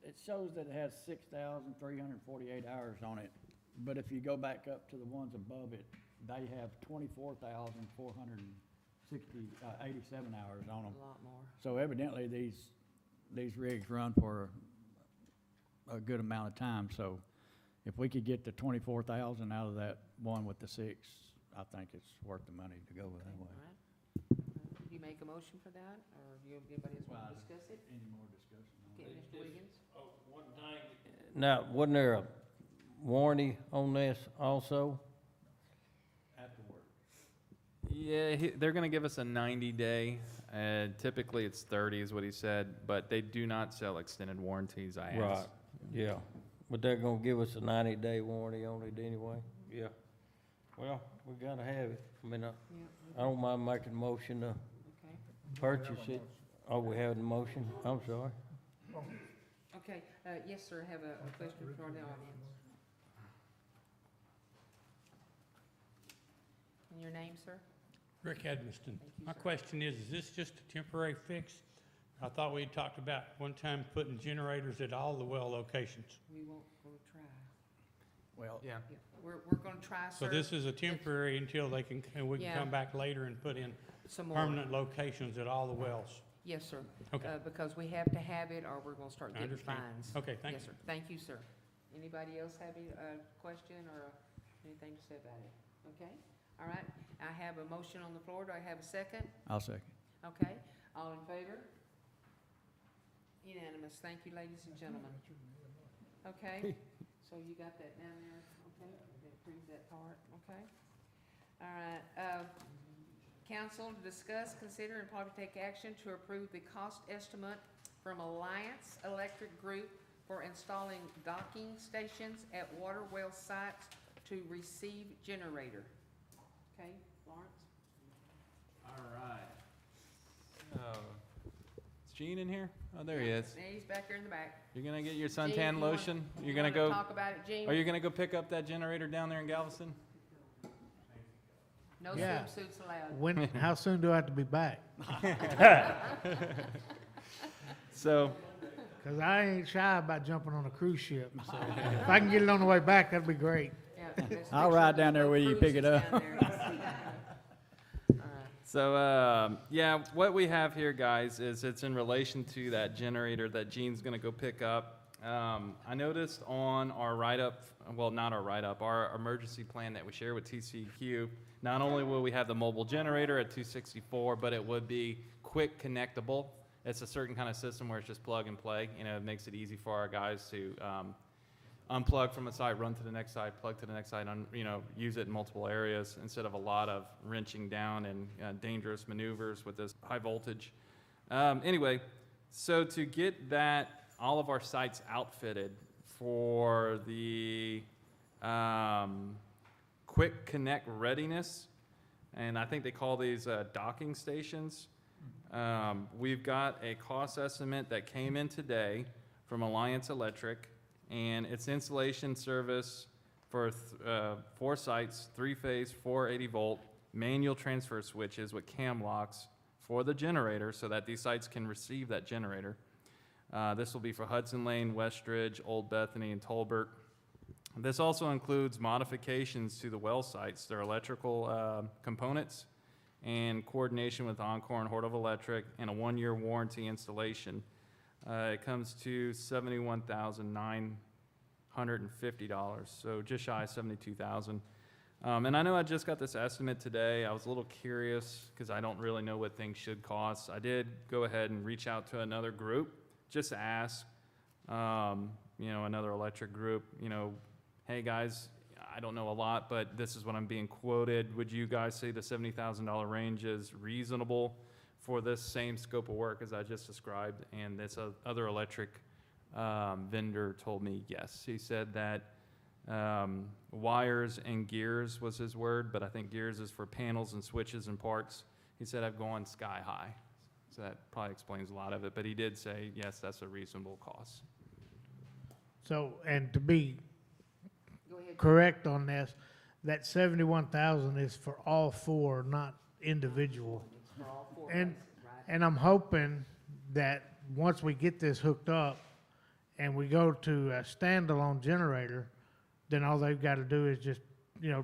it shows that it has 6,348 hours on it, but if you go back up to the ones above it, they have 87 hours on them. A lot more. So evidently, these rigs run for a good amount of time, so if we could get the 24,000 out of that one with the 6, I think it's worth the money to go with that way. All right. Do you make a motion for that, or do anybody else want to discuss it? Any more discussion on Okay, Mr. Wiggins? One thing. Now, wasn't there a warranty on this also? afterward? Yeah, they're going to give us a 90-day. Typically, it's 30 is what he said, but they do not sell extended warranties, I asked. Right, yeah. But they're gonna give us a 90-day warranty on it anyway? Yeah. Well, we gotta have it. I mean, Yeah. I don't mind making a motion to Okay. purchase it. Oh, we have the motion? I'm sorry. Okay, yes, sir, I have a question for the audience. And your name, sir? Rick Edmiston. Thank you, My sir. question is this just a temporary fix? I thought we had talked about one time putting generators at all the well locations. We won't go try. Well, Yeah. Yeah, we're gonna try, sir. So this is a temporary until they can, and we can Yeah. come back later and put in Some more. permanent locations at all the wells. Yes, sir. Okay. Because we have to have it, or we're gonna start I getting understand. fines. Okay, thank Yes, you. sir. Thank you, sir. Anybody else have a question or anything to say about it? Okay, all right. I have a motion on the floor. Do I have a second? I'll second. Okay, all in favor? Unanimous. Thank you, ladies and gentlemen. Okay, so you got that down there, okay? They approved that part, okay? All right, council to discuss, consider, and probably take action to approve the cost estimate from Alliance Electric Group for installing docking stations at water well sites to receive generator. Okay, Lawrence? All right. Is Gene in here? Oh, there he is. Yeah, he's back there in the back. You're going to get your Gene, suntan you lotion? wanna- You're going to wanna go, talk about it, Gene? are you going to go pick up that generator down there in Galveston? No Yeah. swimsuits allowed. When, how soon do I have to be back? So, Because I ain't shy about jumping on a cruise ship, so if I can get it on the way back, that'd be great. Yeah, let's make I'll sure ride there's down there no with you, pick it cruises up. down there. yeah, what we have here, guys, is it's in relation to that generator that Gene's going to go pick up. I noticed on our write-up, well, not our write-up, our emergency plan that we share with TCEQ, not only will we have the mobile generator at 264, but it would be quick connectable. It's a certain kind of system where it's just plug and play. You know, it makes it easy for our guys to unplug from a side, run to the next side, plug to the next side, use it in multiple areas instead of a lot of wrenching down and dangerous maneuvers with this high voltage. Anyway, so to get that, all of our sites outfitted for the quick connect readiness, and I think they call these docking stations. We've got a cost estimate that came in today from Alliance Electric, and its installation service for 4 sites, 3-phase, 480-volt manual transfer switches with cam locks for the generator so that these sites can receive that generator. This will be for Hudson Lane, Westridge, Old Bethany, and Tolbert. This also includes modifications to the well sites, their electrical components, and coordination with Encore and Hort of Electric, and a 1-year warranty installation. It comes to $71,950, so just shy of $72,000. And I know I just got this estimate today. I was a little curious because I don't really know what things should cost. I did go ahead and reach out to another group just to ask, another electric group, hey guys, I don't know a lot, but this is what I'm being quoted. Would you guys say the $70,000 range is reasonable for this same scope of work as I just described? And this other electric vendor told me yes. He said that wires and gears was his word, but I think gears is for panels and switches and parts. He said I've gone sky high. So that probably explains a lot of it, but he did say, yes, that's a reasonable cost. So, and to be Go ahead. correct on this, that 71,000 is for all four, not individual. It's for all four And, places, right? and I'm hoping that once we get this hooked up and we go to a standalone generator, then all they've got to do is just,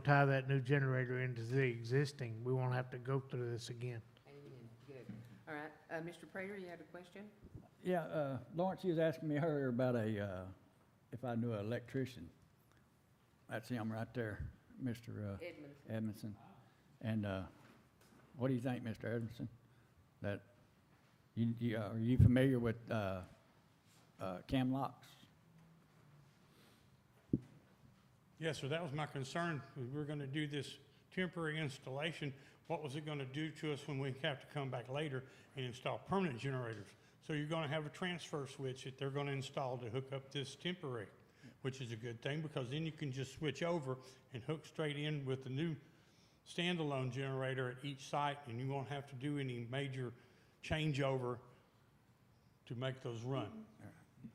tie that new generator into the existing. We won't have to go through this again. Amen. Good. All right, Mr. Prairie, you had a question? Yeah, Lawrence, you was asking me earlier about if I knew an electrician. That's him right there, Mr. Edmondson. Edmondson. And what do you think, Mr. Edmondson? That, are you familiar with cam locks? Yes, sir, that was my concern. We were gonna do this temporary installation. What was it gonna do to us when we have to come back later and install permanent generators? So you're gonna have a transfer switch that they're gonna install to hook up this temporary, which is a good thing, because then you can just switch over and hook straight in with the new standalone generator at each site, and you won't have to do any major changeover to make those run,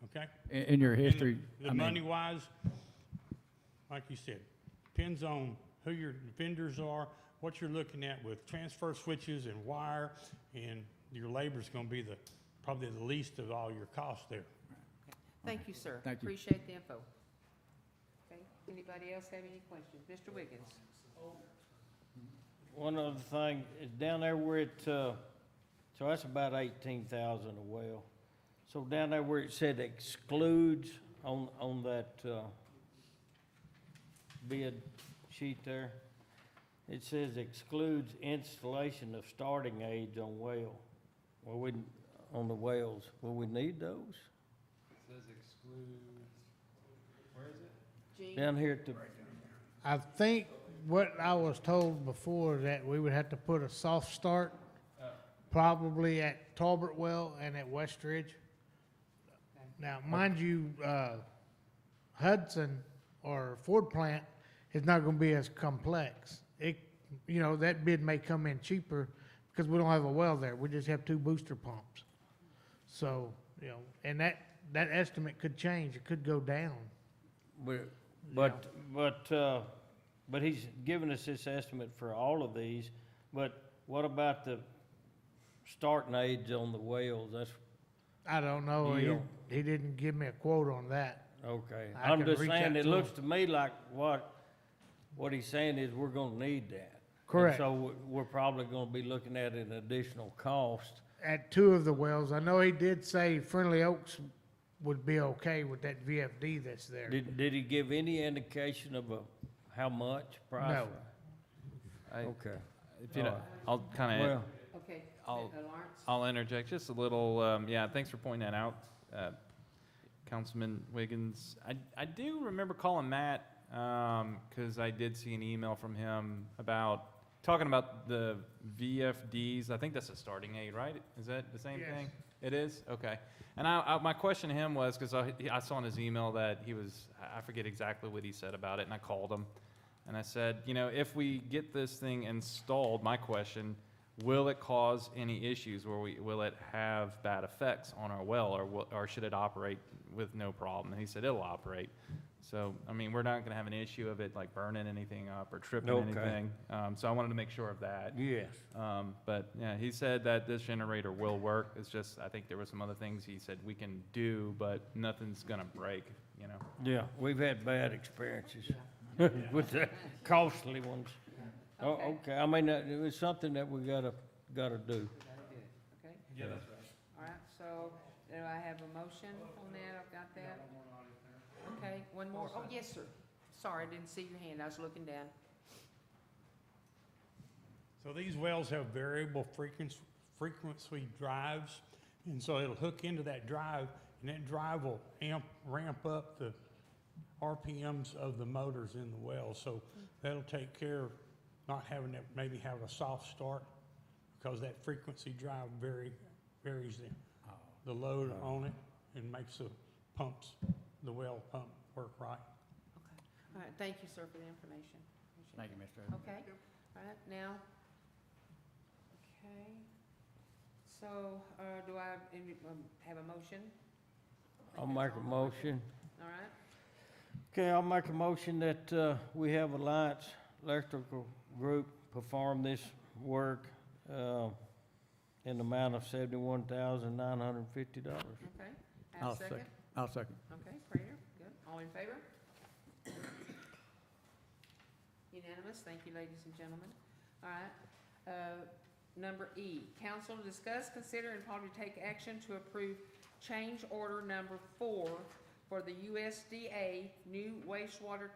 okay? In your history, And the money-wise, like you said, depends on who your vendors are, what you're looking at with transfer switches and wire, and your labor's gonna be probably the least of all your costs there. Thank you, sir. Thank you. Appreciate the info. Okay, anybody else have any questions? Mr. Wiggins? One other thing, is down there where it, so that's about 18,000 a well. So down there where it said excludes on that, bid sheet there, it says excludes installation of starting aids on well. Well, on the wells, will we need those? It says exclude, where is it? Gene? Down here at the, I think what I was told before, that we would have to put a soft start, probably at Talbot Well and at West Ridge. Now, mind you, Hudson or Ford plant is not gonna be as complex. That bid may come in cheaper because we don't have a well there. We just have two booster pumps. So, and that estimate could change. It could go down. but he's given us this estimate for all of these, but what about the starting aids on the wells? That's, I don't know. You don't- He didn't give me a quote on that. okay. I I'm can just reach saying, out it to looks him. to me like what he's saying is we're gonna need that. Correct. And so we're probably gonna be looking at an additional cost. At two of the wells, I know he did say Friendly Oaks would be okay with that VFD that's there. Did he give any indication of how much price? No. Okay. If you know, I'll kind of, Well, Okay, I'll- Lawrence? I'll interject just a little, yeah, thanks for pointing that out, Councilman Wiggins. I do remember calling Matt, because I did see an email from him talking about the VFDs. I think that's a starting aid, right? Is that the same Yes. thing? It is? Okay. And my question to him was, because I saw in his email that I forget exactly what he said about it, and I called him. And I said, if we get this thing installed, my question, will it cause any issues, or will it have bad effects on our well, or should it operate with no problem? And he said it'll operate. So, we're not gonna have an issue of it like burning anything up or tripping Okay. anything. So I wanted to make sure of that. yes. But yeah, he said that this generator will work. It's just, I think there were some other things he said we can do, but nothing's gonna break, Yeah, we've had bad experiences with the costly ones. Oh, okay, it was something that we gotta do. We gotta do it, okay? Yeah, that's right. All right, so do I have a motion on that? I've got that. Okay, one more. Oh, yes, sir. Sorry, I didn't see your hand. I was looking down. So these wells have variable frequency drives, and so it'll hook into that drive, and that drive will ramp up the RPMs of the motors in the well. So that'll take care of not having to maybe have a soft start, because that frequency drive varies the load on it and makes the pumps, the well pump work right. Okay. All right, thank you, sir, for the information. Thank you, Mr. Evans. Okay, all right, now, okay. So, do I have a motion? I'll make a motion. All right, Okay, I'll make a motion that we have Alliance Electrical Group perform this work in the amount of $71,950. okay. Have a second? I'll second. Okay, Prairie, good. All in favor? Unanimous. Thank you, ladies and gentlemen. All right. Number E, council to discuss, consider, and probably take action to approve change order number 4 for the USDA new wastewater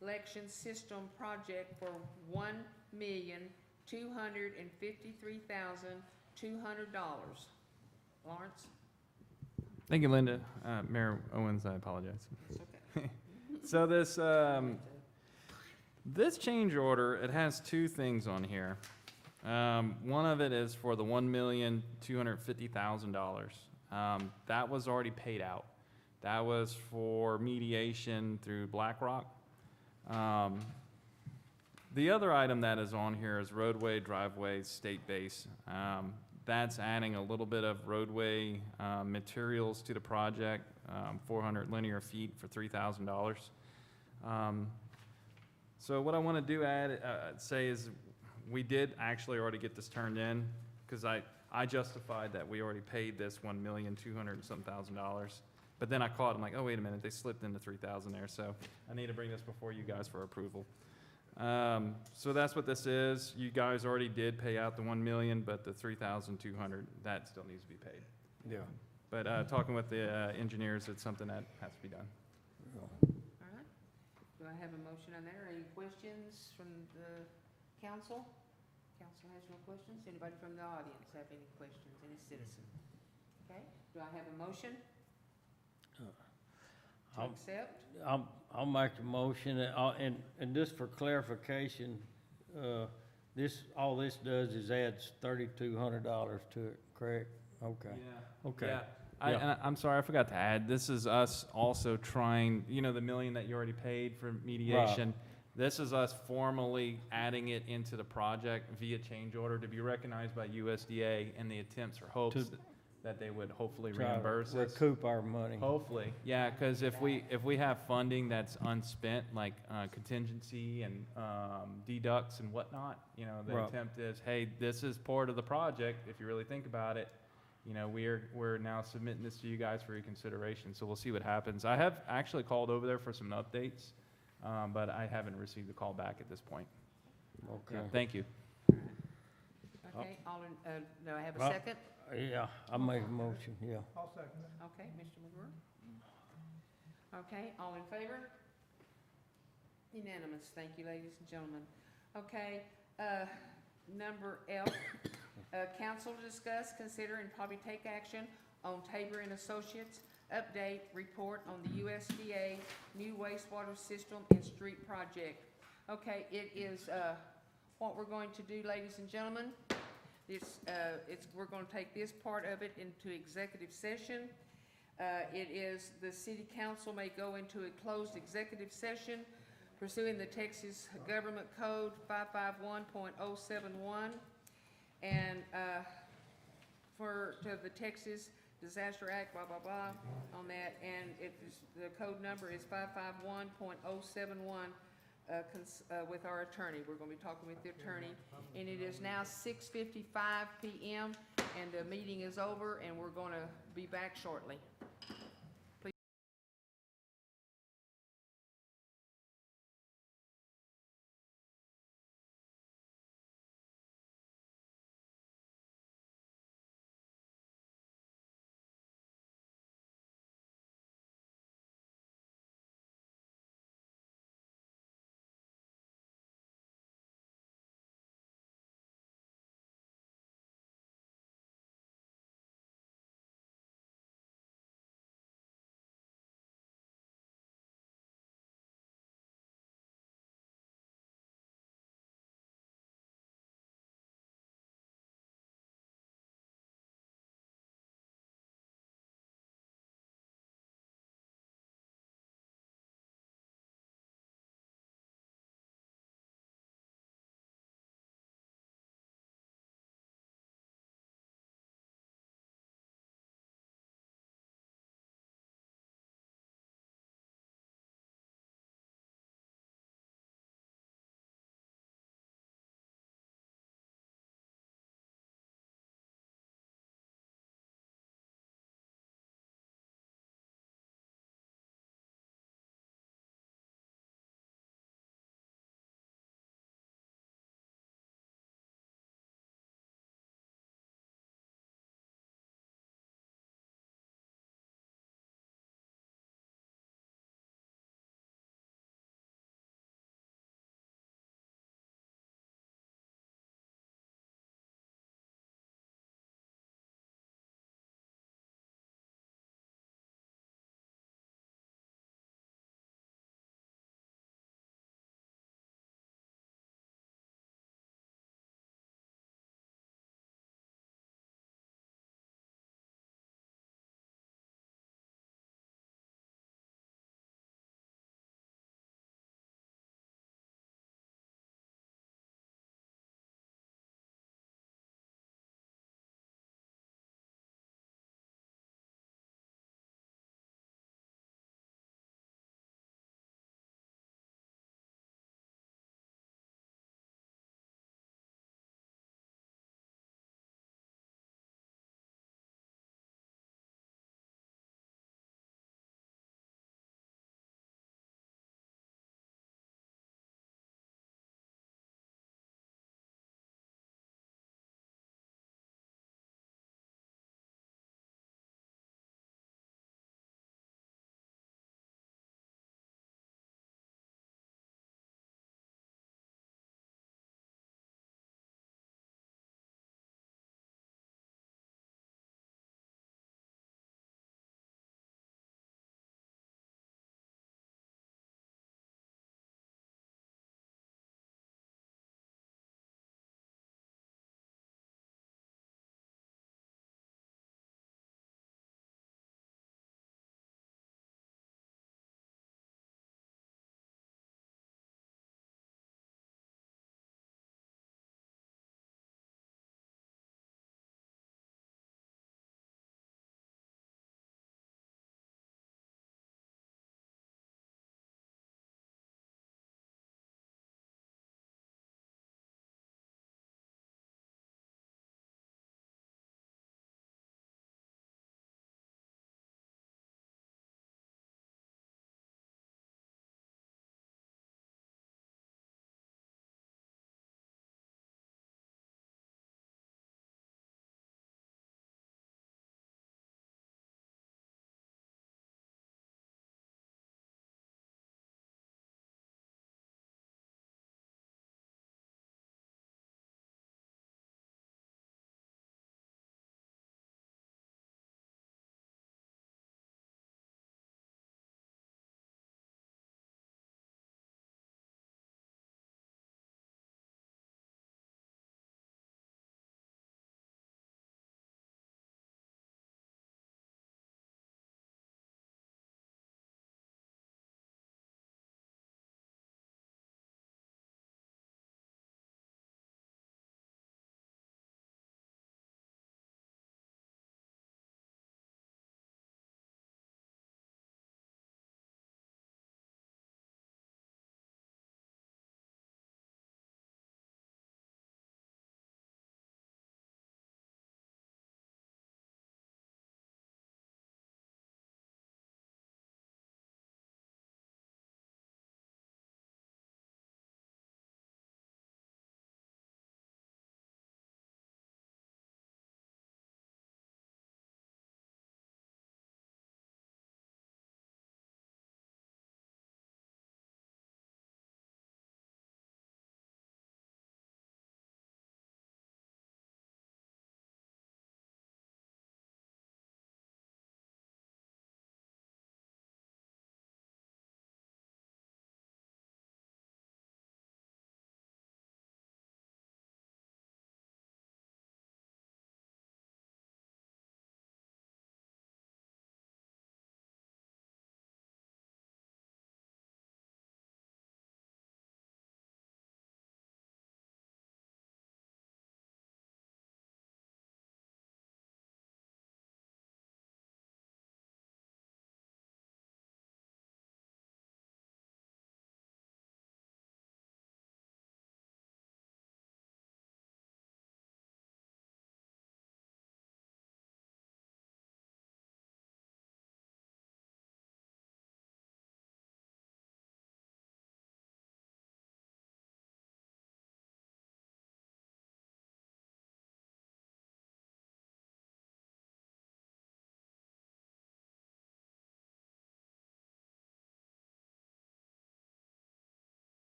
collection system project for $1,253,200. Lawrence? Thank you, Linda. Mayor Owens, I apologize. It's okay. So this change order, it has two things on here. One of it is for the $1,250,000. That was already paid out. That was for mediation through BlackRock. The other item that is on here is roadway, driveway, state base. That's adding a little bit of roadway materials to the project, 400 linear feet for $3,000. So what I want to do say is we did actually already get this turned in, because I justified that we already paid this $1,200,000. But then I caught, I'm like, oh, wait a minute, they slipped into 3,000 there, so I need to bring this before you guys for approval. So that's what this is. You guys already did pay out the 1 million, but the 3,200, that still needs to be paid. Yeah. But talking with the engineers, it's something that has to be done. All right. Do I have a motion on there? Any questions from the council? Council has no questions? Anybody from the audience have any questions? Any citizen? Okay. Do I have a motion to accept? I'll make the motion, and just for clarification, all this does is adds $3,200 to it, correct? Okay. Yeah. Okay. Yeah. Yeah. I'm sorry, I forgot to add, this is us also trying, the $1 million that you already paid for mediation. This is us formally adding it into the project via change order to be recognized by USDA, and the attempts or hopes that they would hopefully Try to reimburse us. recoup our money. Hopefully, yeah, because if we have funding that's unspent, like contingency and deducts and whatnot, the Right. attempt is, hey, this is part of the project. If you really think about it, we're now submitting this to you guys for your consideration. So we'll see what happens. I have actually called over there for some updates, but I haven't received a call back at this point. Okay. Thank you. Okay, do I have a Well, second? Yeah, I make a motion, yeah. I'll second it. Okay, Mr. McGruer? Okay, all in favor? Unanimous. Thank you, ladies and gentlemen. Okay, number L, council to discuss, consider, and probably take action on Tabor and Associates update report on the USDA new wastewater system and street project. Okay, it is what we're going to do, ladies and gentlemen. We're going to take this part of it into executive session. It is the city council may go into a closed executive session pursuing the Texas Government Code 551.071 and to the Texas Disaster Act, blah, blah, blah, on that. And the code number is 551.071. With our attorney. We're going to be talking with the attorney. And it is now 6:55 p.m. and the meeting is over, and we're going to be back shortly.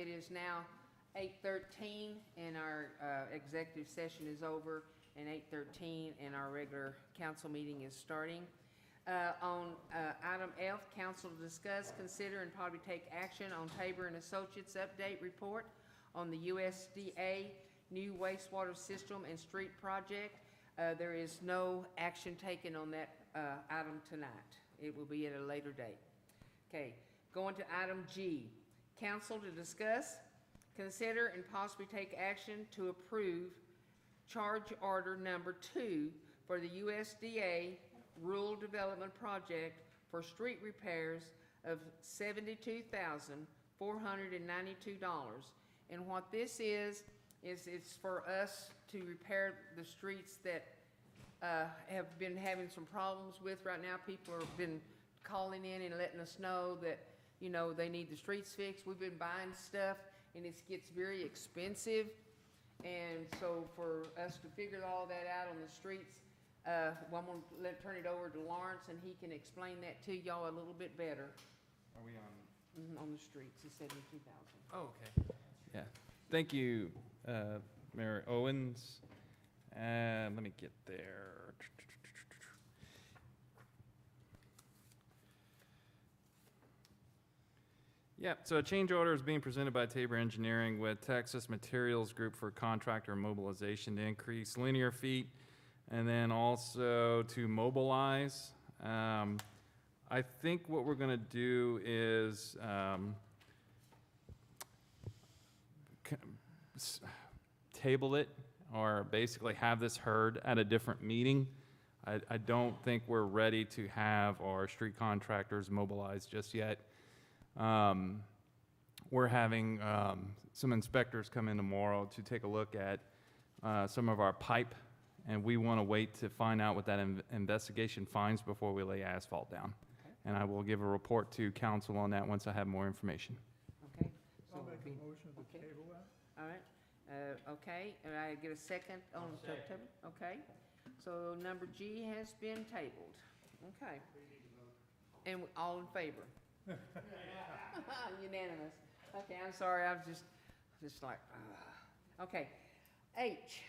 it is now 8:13 and our executive session is over, and 8:13 and our regular council meeting is starting. On item F, council to discuss, consider, and probably take action on Tabor and Associates update report on the USDA new wastewater system and street project. There is no action taken on that item tonight. It will be at a later date. Okay, going to item G, council to discuss, consider, and possibly take action to approve charge order number 2 for the USDA Rural Development Project for street repairs of $72,492. And what this is it's for us to repair the streets that have been having some problems with right now. People have been calling in and letting us know that, you know, they need the streets fixed. We've been buying stuff, and it gets very expensive. And so for us to figure all that out on the streets, well, I'm gonna turn it over to Lawrence, and he can explain that to y'all a little bit better. Are we on? On the streets, the 72,000. Oh, okay. Yeah. Thank you, Mayor Owens. Let me get there. Yeah, so a change order is being presented by Tabor Engineering with Texas Materials Group for contractor mobilization to increase linear feet and then also to mobilize. I think what we're gonna do is table it, or basically have this heard at a different meeting. I don't think we're ready to have our street contractors mobilized just yet. We're having some inspectors come in tomorrow to take a look at some of our pipe, and we want to wait to find out what that investigation finds before we lay asphalt down. Okay. And I will give a report to council on that once I have more information. Okay? So I'll make we- a motion to okay. table that. All right, okay, and I get a second on the table? Okay, so number G has been tabled, okay. And all in favor? Unanimous. Okay, I'm sorry, I was just like, okay. H,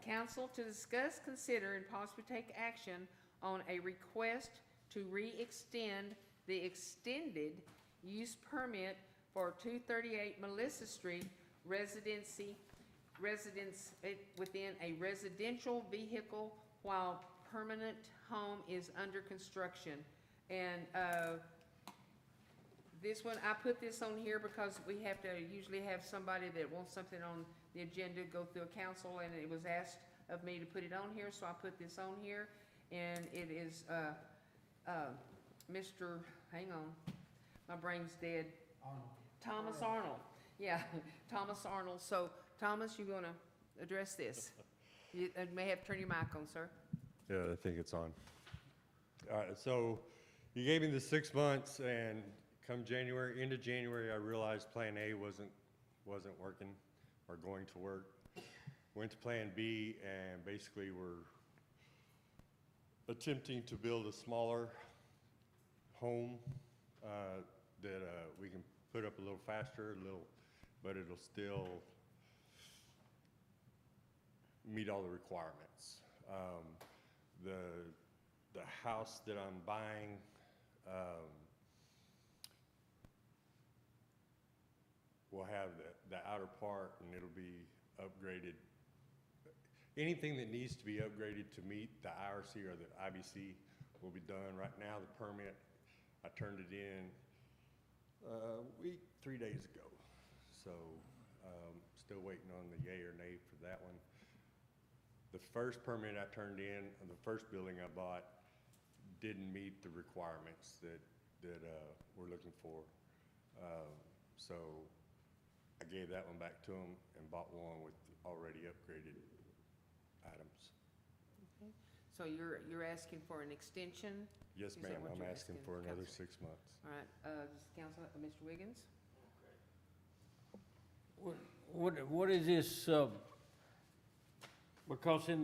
council to discuss, consider, and possibly take action on a request to re-extend the extended use permit for 238 Melissa Street residence within a residential vehicle while permanent home is under construction. And this one, I put this on here because we have to usually have somebody that wants something on the agenda go through a council, and it was asked of me to put it on here, so I put this on here. And it is Mr., hang on, my brain's dead. Thomas Arnold. Yeah, Thomas Arnold. So, Thomas, you gonna address this? You may have to turn your mic on, sir. Yeah, I think it's on. All right, so you gave me the 6 months, and come January, end of January, I realized Plan A wasn't working or going to work. Went to Plan B, and basically we're attempting to build a smaller home that we can put up a little faster, but it'll still meet all the requirements. The house that I'm buying, will have the outer part, and it'll be upgraded. Anything that needs to be upgraded to meet the IRC or the IBC will be done. Right now, the permit, I turned it in 3 days ago. So, still waiting on the yay or nay for that one. The first permit I turned in, the first building I bought, didn't meet the requirements that we're looking for. So I gave that one back to them and bought one with already upgraded items. Okay. So you're asking for an extension? Yes, Is that ma'am, what I'm you're asking for another Council? 6 months. All right, Council, Mr. Wiggins? What is this, because in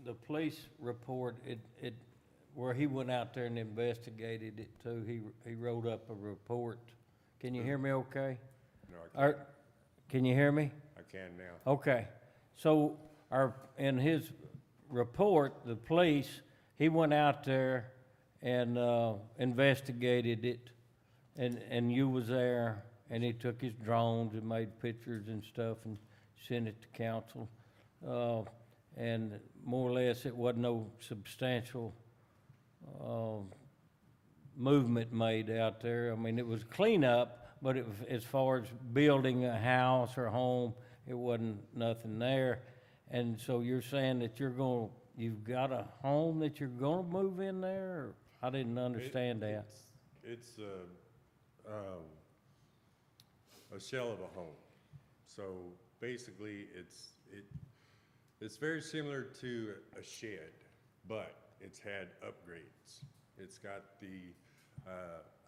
the police report, it, where he went out there and investigated it too, he wrote up a report. Can you hear me okay? No, I can't. Can you hear me? I can now. Okay, so in his report, the police, he went out there and, investigated it, and you was there, and he took his drones and made pictures and stuff and sent it to council. And more or less, it wasn't no substantial, movement made out there. I mean, it was cleanup, but it was, as far as building a house or home, it wasn't nothing there. And so you're saying that you've got a home that you're gonna move in there? Or I didn't understand that. It's a shell of a home. So basically, it's very similar to a shed, but it's had upgrades. It's got the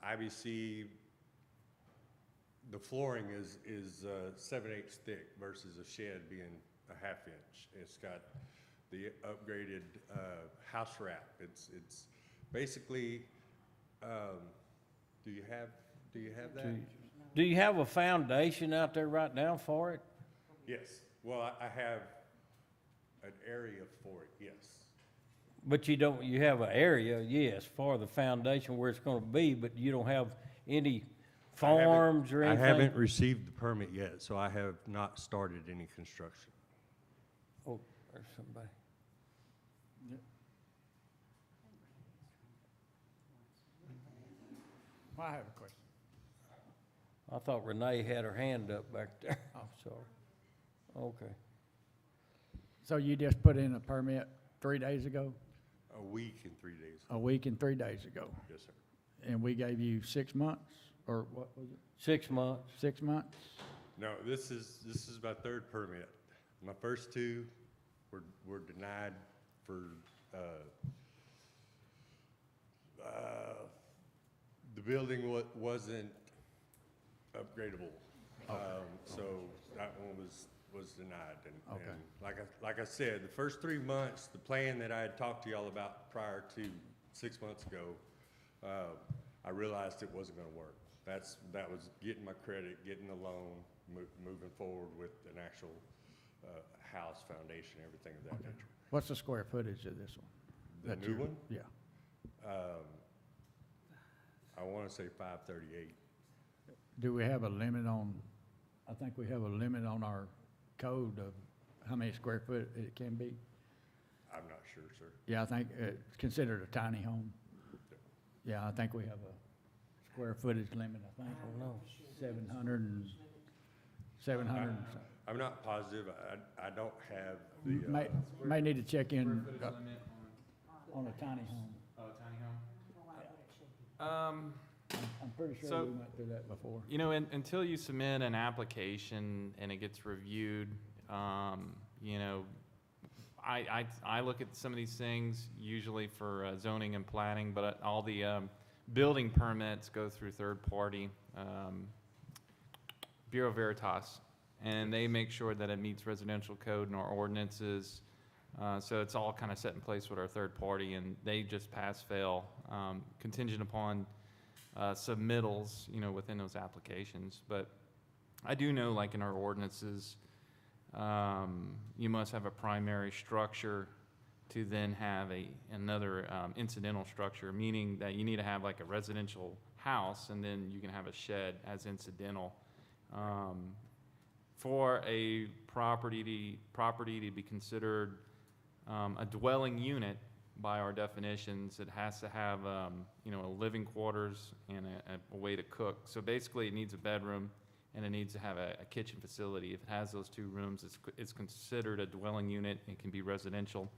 IBC. The flooring is 7/8 thick versus a shed being a 1/2 inch. It's got the upgraded house wrap. It's basically. Do you have that? Do you have a foundation out there right now for it? Yes. Well, I have an area for it. Yes. But you have an area, yes, for the foundation where it's gonna be, but you don't have any forms or anything? I haven't received the permit yet, so I have not started any construction. Oh, there's somebody. I have a question. I thought Renee had her hand up back there. I'm sorry. Okay. So you just put in a permit 3 days ago? A week and 3 days. A week and 3 days ago? Yes, sir. And we gave you 6 months, or what was it? 6 months. 6 months? No, this is my third permit. My first two were denied for, the building wasn't upgradable. So that one was denied. And like I said, the first 3 months, the plan that I had talked to y'all about prior to 6 months ago, I realized it wasn't gonna work. That was getting my credit, getting the loan, moving forward with an actual house foundation, everything of that nature. What's the square footage of this one? The That new you're- one? Yeah. I wanna say 538. Do we have a limit on, I think we have a limit on our code of how many square foot it can be? I'm not sure, sir. Yeah, I think it's considered a tiny home. Yeah, I think we have a square footage limit, I think. I don't know. 700 and something. I'm not positive. I don't have the, May need to check in Square footage limit on a tiny home. Oh, tiny home? I'm pretty sure So- we went through that before. You know, until you submit an application and it gets reviewed, you know, I look at some of these things usually for zoning and planning, but all the building permits go through third party, Bureau Veritas, and they make sure that it meets residential code and our ordinances. So it's all kind of set in place with our third party, and they just pass, fail, contingent upon submittals, you know, within those applications. But I do know, like in our ordinances, you must have a primary structure to then have another incidental structure, meaning that you need to have like a residential house, and then you can have a shed as incidental. For a property to be considered a dwelling unit by our definitions, it has to have, you know, a living quarters and a way to cook. So basically, it needs a bedroom and it needs to have a kitchen facility. If it has those two rooms, it's considered a dwelling unit. It can be residential.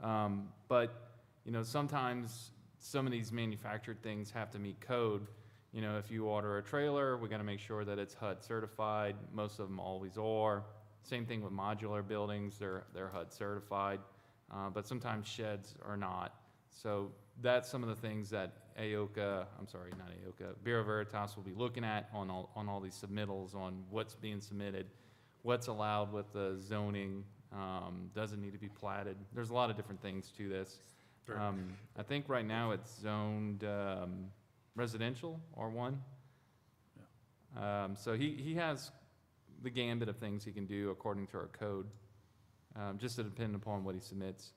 But, you know, sometimes some of these manufactured things have to meet code. You know, if you order a trailer, we got to make sure that it's HUD certified. Most of them always are. Same thing with modular buildings, they're HUD certified, but sometimes sheds are not. So that's some of the things that Bureau Veritas will be looking at on all these submittals, on what's being submitted, what's allowed with the zoning, doesn't need to be platted. There's a lot of different things to this. Sure. I think right now it's zoned residential, R1. So he has the gambit of things he can do according to our code, just to depend upon what he submits.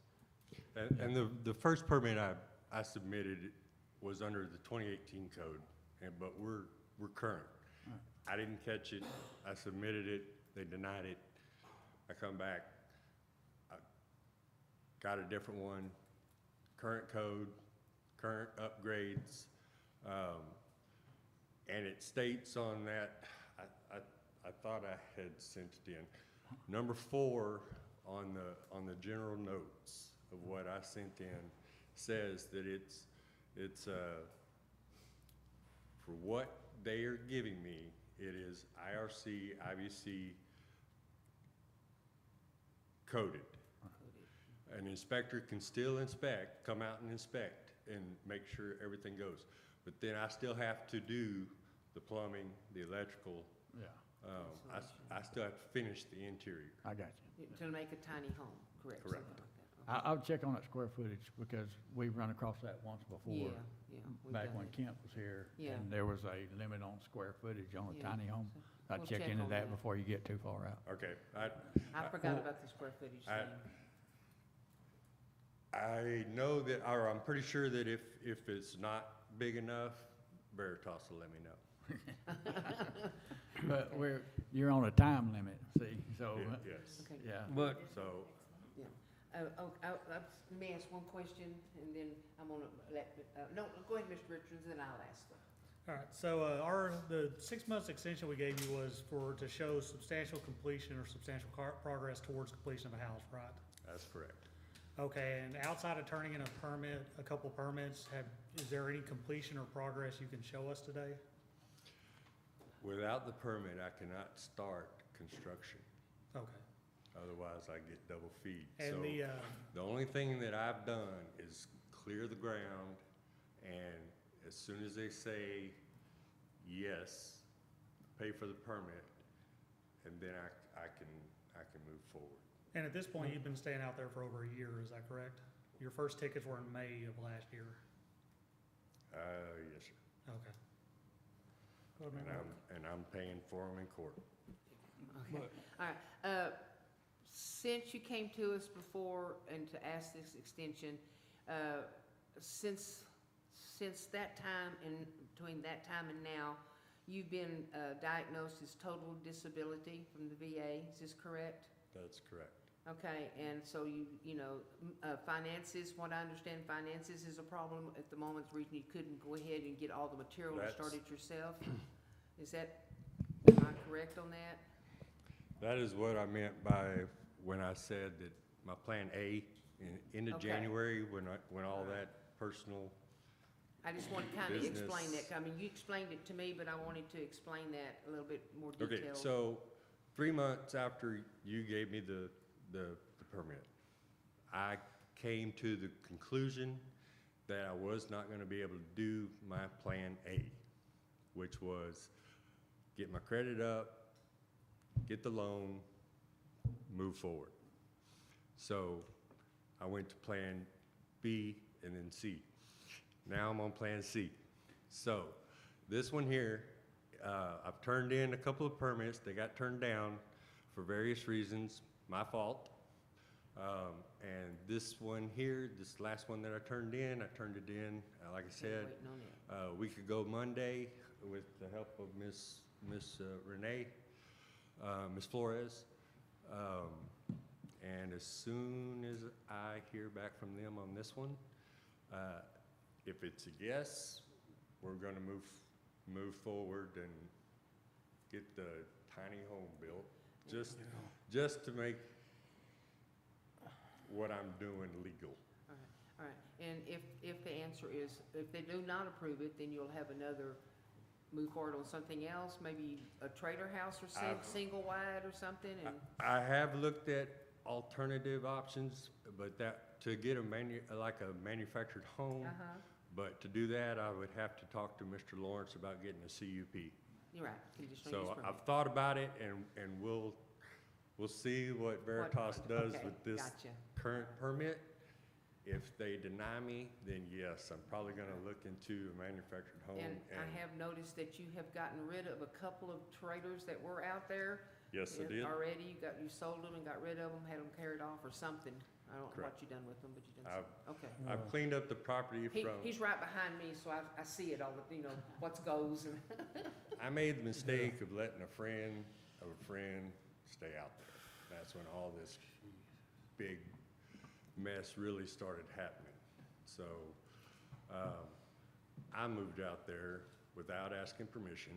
And the first permit I submitted was under the 2018 code, but we're current. I didn't catch it, I submitted it, they denied it, I come back, I got a different one, current code, current upgrades, and it states on that, I thought I had sent it in. Number 4 on the general notes of what I sent in says that it's for what they are giving me, it is IRC, IBC coded. An inspector can still inspect, come out and inspect and make sure everything goes. But then I still have to do the plumbing, the electrical. Yeah, I still have to finish the interior. I got you. To make a tiny home, correct? Correct. Something like that. I'll check on that square footage because we've run across that once before. Yeah, yeah. we've Back done when it. Kent was here. Yeah. And there was a limit on square footage on a Yeah, tiny home. so I'd we'll check check into on that that. before you get too far out. Okay. I forgot about the square footage I- thing. I know that, or I'm pretty sure that if it's not big enough, Veritas will let me know. But you're on a time limit, see, so, Yes. Okay. yeah. But So, Let me ask one question, and then I'm gonna let, no, go ahead, Mr. Richards, and then I'll ask them. All right, so, the 6 months extension we gave you was to show substantial completion or substantial progress towards completion of a house, right? that's correct. Okay, and outside of turning in a permit, a couple permits, is there any completion or progress you can show us today? Without the permit, I cannot start construction. Okay. Otherwise, I get double feed. And So the, the only thing that I've done is clear the ground, and as soon as they say yes, pay for the permit, and then I can move forward. and at this point, you've been staying out there for over a year, is that correct? Your first tickets were in May of last year. Yes, sir. Okay. Go ahead, Mr. Mark. And I'm paying for them in court. Okay, all right. Since you came to us before and to ask this extension, since that time and between that time and now, you've been diagnosed as total disability from the VA, is this correct? That's correct. Okay, and so finances, what I understand, finances is a problem at the moment, the reason you couldn't go ahead and get all the material and start it yourself? Is that, am I correct on that? That is what I meant by when I said that my plan A in Okay. January, when all that personal, I just want to kind of explain business. that. I mean, you explained it to me, but I wanted to explain that a little bit more okay, detailed. so 3 months after you gave me the permit, I came to the conclusion that I was not gonna be able to do my plan A, which was get my credit up, get the loan, move forward. So I went to plan B and then C. Now I'm on plan C. So this one here, I've turned in a couple of permits. They got turned down for various reasons, my fault. And this one here, this last one that I turned it in, like I said, Waiting on it. a week ago Monday with the help of Miss Renee, Miss Flores. And as soon as I hear back from them on this one, if it's a yes, we're gonna move forward and get the tiny home built, just to make what I'm doing legal. All right, and if the answer is, if they do not approve it, then you'll have another move forward on something else, maybe a trailer house or single wide or something, and, I have looked at alternative options, but to get a manufactured home, but to do that, I would have to talk to Mr. Lawrence about getting a CUP. you're right, conditional use So permit. I've thought about it, and we'll see what Veritas does okay, with this gotcha. current permit. If they deny me, then yes, I'm probably gonna look into a manufactured home. And I have noticed that you have gotten rid of a couple of trailers that were out there. Yes, I did. Already, you sold them and got rid of them, had them carried off or something. I don't know what Correct. you done with them, but you done something. Okay. I've cleaned up the property from, He's right behind me, so I see it all, what goes and. I made the mistake of letting a friend of a friend stay out there. That's when all this big mess really started happening. So, I moved out there without asking permission.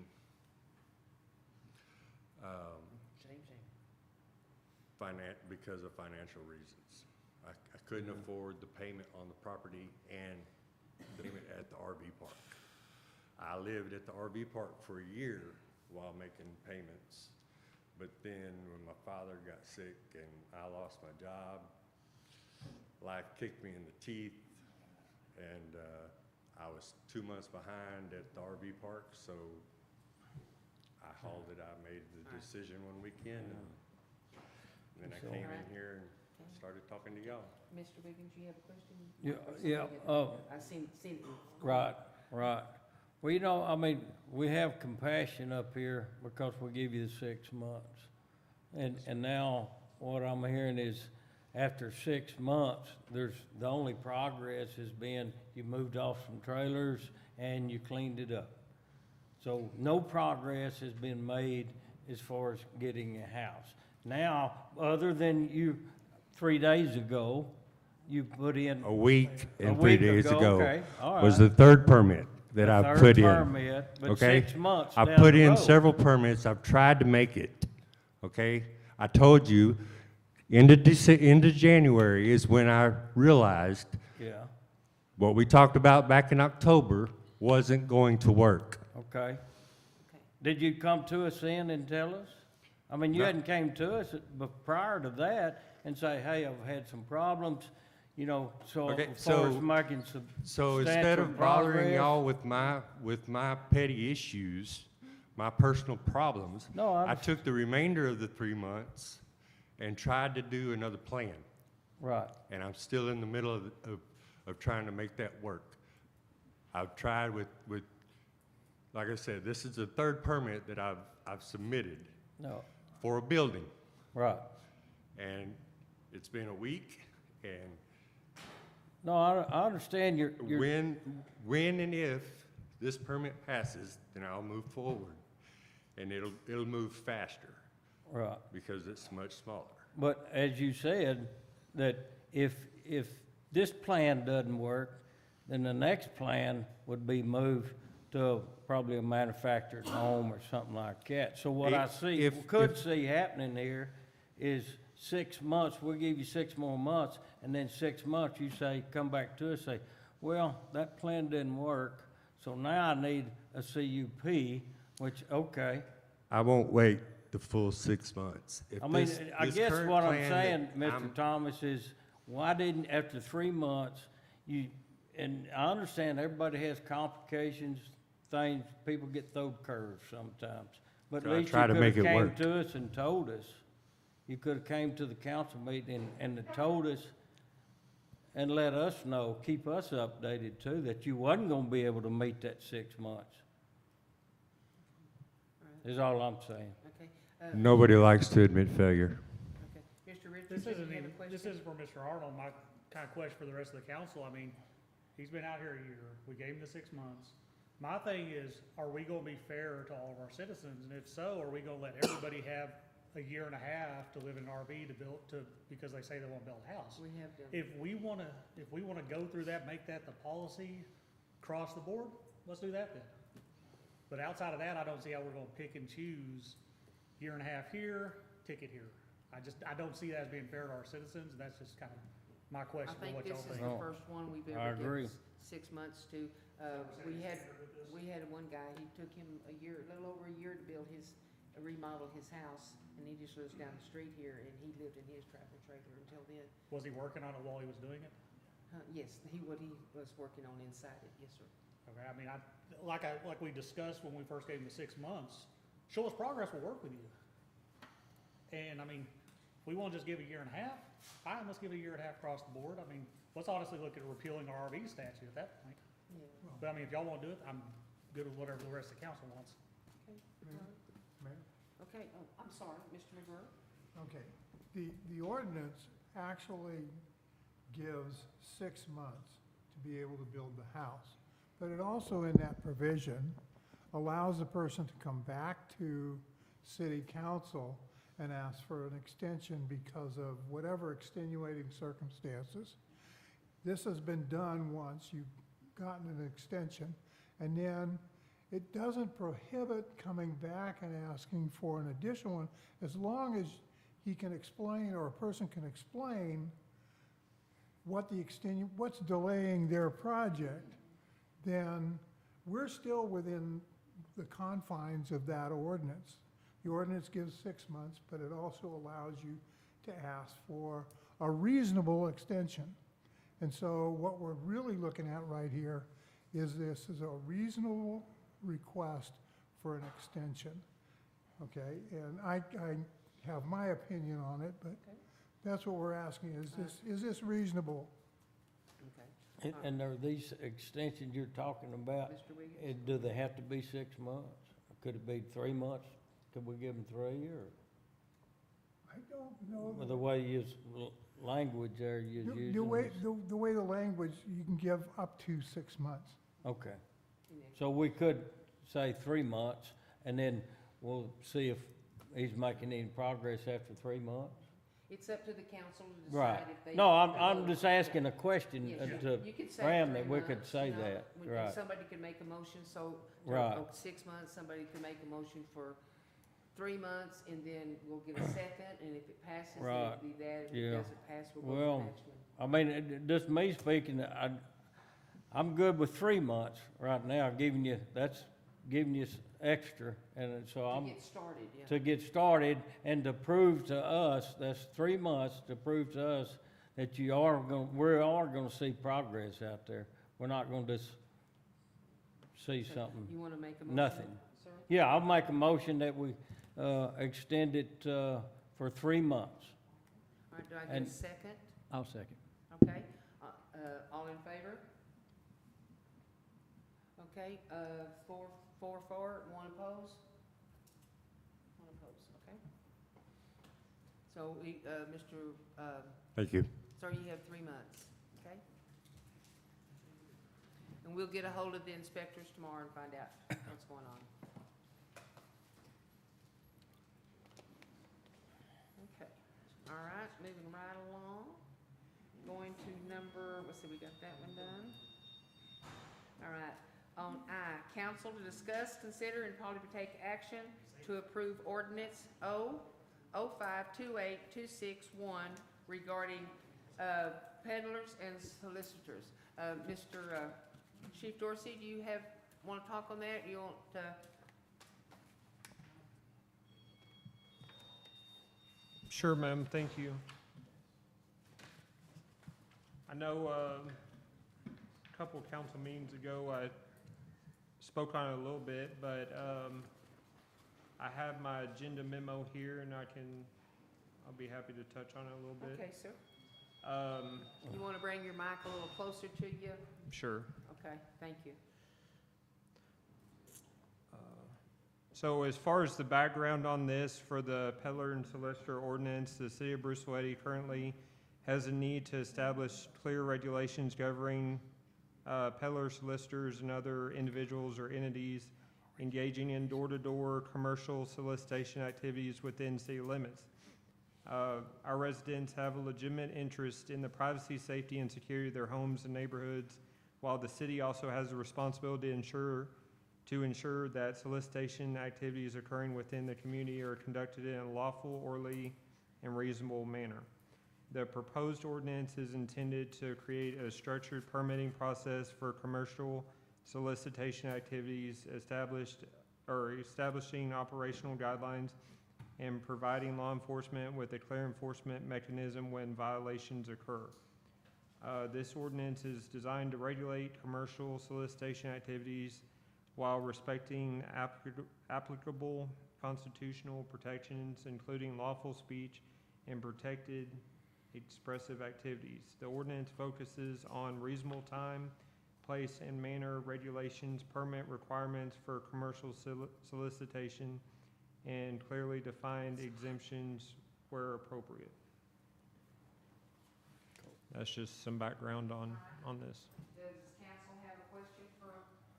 Because of financial reasons. I couldn't afford the payment on the property and the payment at the RV park. I lived at the RV park for a year while making payments. But then when my father got sick and I lost my job, life kicked me in the teeth, and I was 2 months behind at the RV park, so I hauled it. I made the decision one weekend, and then I came in here and started talking to y'all. Mr. Wiggins, you have a question? Yeah, I seen it. right. Well, you know, I mean, we have compassion up here because we give you the 6 months. And now what I'm hearing is after 6 months, the only progress has been you moved off some trailers and you cleaned it up. So no progress has been made as far as getting a house. Now, other than you, 3 days ago, you put in. A week A and 3 week days ago okay, all was right. the third permit that The I've third put in. permit, but Okay? 6 months I've down put the in road. several permits. I've tried to make it, okay? I told you, end of January is when I realized Yeah, what we talked about back in October wasn't going to work. okay. Did you come to us then and tell us? I mean, you No. hadn't came to us prior to that and say, hey, I've had some problems, you know, so Okay, as far as so- making So instead substantial of bothering progress. y'all with my petty issues, my personal problems, No, I took the remainder of the 3 months and tried to do another plan. Right, And I'm still in the middle of trying to make that work. I've tried with, like I said, this is the third permit that I've submitted no, for a building. right. And it's been a week, and No, I understand your, when and if this permit passes, then I'll move forward. And it'll move faster right. because it's much smaller. But as you said, that if this plan doesn't work, then the next plan would be moved to probably a manufactured home or something like that. So what I could see happening here is 6 months, we'll give you 6 more months, and then 6 months, you say, come back to us, say, well, that plan didn't work, so now I need a CUP, which, okay. I won't wait the full 6 months. If I mean, this- I this guess current what I'm plan saying, that Mr. Thomas, is why didn't, after 3 months, and I understand everybody has complications, things, people get thrown curves sometimes. But So at I least you try to could make have it came work. to us and told us. You could have came to the council meeting and told us and let us know, keep us updated too, that you wasn't gonna be able to meet that 6 months. Is all I'm saying. Okay. Nobody likes to admit failure. Okay. Mr. Richards, This you isn't have a even, question? this isn't for Mr. Arnold, my kind of question for the rest of the council, I mean, he's been out here a year, we gave him the 6 months. My thing is, are we gonna be fair to all of our citizens, and if so, are we gonna let everybody have a year and a half to live in an RV because they say they wanna build a house? We have done. If we wanna go through that, make that the policy across the board, let's do that then. But outside of that, I don't see how we're gonna pick and choose year and a half here, ticket here. I don't see that as being fair to our citizens, and that's just kind of my I question for think what this y'all is think. the first one we've I ever agree. given 6 months to. We had one guy, he took him a little over a year to remodel his house, and he just lives down the street here, and he lived in his tractor trailer until then. Was he working on it while he was doing it? Yes, he was working on inside it, yes, sir. Okay, I mean, like we discussed when we first gave him the 6 months, show us progress, we'll work with you. And I mean, we wanna just give a year and a half, fine, let's give it a year and a half across the board. I mean, let's honestly look at repealing our RV statute at that point. But I mean, if y'all wanna do it, I'm good with whatever the rest of the council wants. Mayor? Okay, oh, I'm sorry, Mr. McGurr. Okay, the ordinance actually gives 6 months to be able to build the house. But it also, in that provision, allows the person to come back to city council and ask for an extension because of whatever extenuating circumstances. This has been done once, you've gotten an extension, and then it doesn't prohibit coming back and asking for an additional one, as long as he can explain, or a person can explain what what's delaying their project, then we're still within the confines of that ordinance. The ordinance gives 6 months, but it also allows you to ask for a reasonable extension. And so what we're really looking at right here is this is a reasonable request for an extension, okay? And I have my opinion on it, but that's what we're asking, is this reasonable? Okay. And are these extensions you're talking about, Mr. Wiggins? do they have to be 6 months? Could it be 3 months? Could we give them 3, or I don't know. the way you use language there, you're using The way, this? the way the language, you can give up to 6 months. Okay. So we could say 3 months, and then we'll see if he's making any progress after 3 months? It's up to the council to Right. decide if they. No, I'm just asking a question Yes, to you could say Ram 3 that we could months, say you know, that, when right. Somebody could make a motion, so, to Right. go 6 months, somebody could make a motion for 3 months, and then we'll get a second, and if it passes, then Right. it'll be that, if Yeah. it doesn't pass, we'll go to Well, the next one. I mean, just me speaking, I'm good with 3 months right now, giving you extra, and so To I'm, get started, yeah. to get started and to prove to us, that's 3 months to prove to us that we are gonna see progress out there. We're not gonna just see something, You wanna make a motion? nothing. Sir? Yeah, I'll make a motion that we, extend it, for 3 months. All right, do I get a And- second? I'll second. Okay, all in favor? Okay, four, one opposed? One opposed, okay. So we, Mr., Thank you. sir, you have 3 months, okay? And we'll get a hold of the inspectors tomorrow and find out what's going on. Okay, all right, moving right along. Going to number, let's see, we got that one done. All right, on I, council to discuss, consider, and probably take action to approve ordinance 00528-261 regarding peddlers and solicitors. Mr. Chief Dorsey, do you want to talk on that? You want to? Sure, ma'am, thank you. I know a couple of council meetings ago, I spoke on it a little bit, but I have my agenda memo here, and I'll be happy to touch on it a little bit. Okay, sir. You want to bring your mic a little closer to you? Sure. Okay, thank you. So as far as the background on this, for the peddler and solicitor ordinance, the city of Bruceville-Eddy currently has a need to establish clear regulations governing peddlers, solicitors, and other individuals or entities engaging in door-to-door commercial solicitation activities within city limits. Our residents have a legitimate interest in the privacy, safety, and security of their homes and neighborhoods, while the city also has a responsibility to ensure that solicitation activities occurring within the community are conducted in a lawful, orderly, and reasonable manner. The proposed ordinance is intended to create a structured permitting process for commercial solicitation activities, establishing operational guidelines, and providing law enforcement with a clear enforcement mechanism when violations occur. This ordinance is designed to regulate commercial solicitation activities while respecting applicable constitutional protections, including lawful speech and protected expressive activities. The ordinance focuses on reasonable time, place, and manner regulations, permit requirements for commercial solicitation, and clearly defined exemptions where appropriate. That's just some background on this. Does council have a question for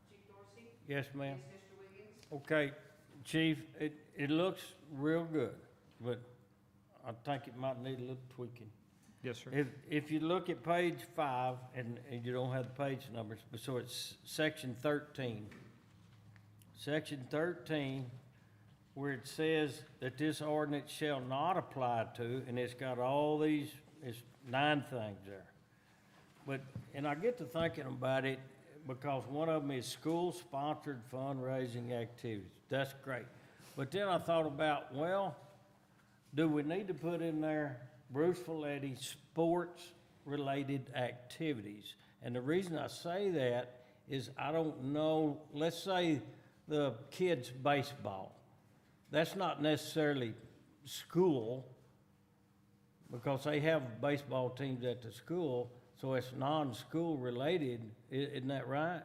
Chief Dorsey? Yes, ma'am. Yes, Mr. Wiggins? Okay, Chief, it looks real good, but I think it might need a little tweaking. Yes, sir. If you look at page 5, and you don't have the page numbers, but so it's section 13. Section 13, where it says that this ordinance shall not apply to, and it's got all these, it's 9 things there. But, and I get to thinking about it, because one of them is school-sponsored fundraising activities. That's great. But then I thought about, well, do we need to put in there Bruceville-Eddy sports-related activities? And the reason I say that is I don't know, let's say the kids' baseball. That's not necessarily school, because they have baseball teams at the school, so it's non-school related, isn't that right?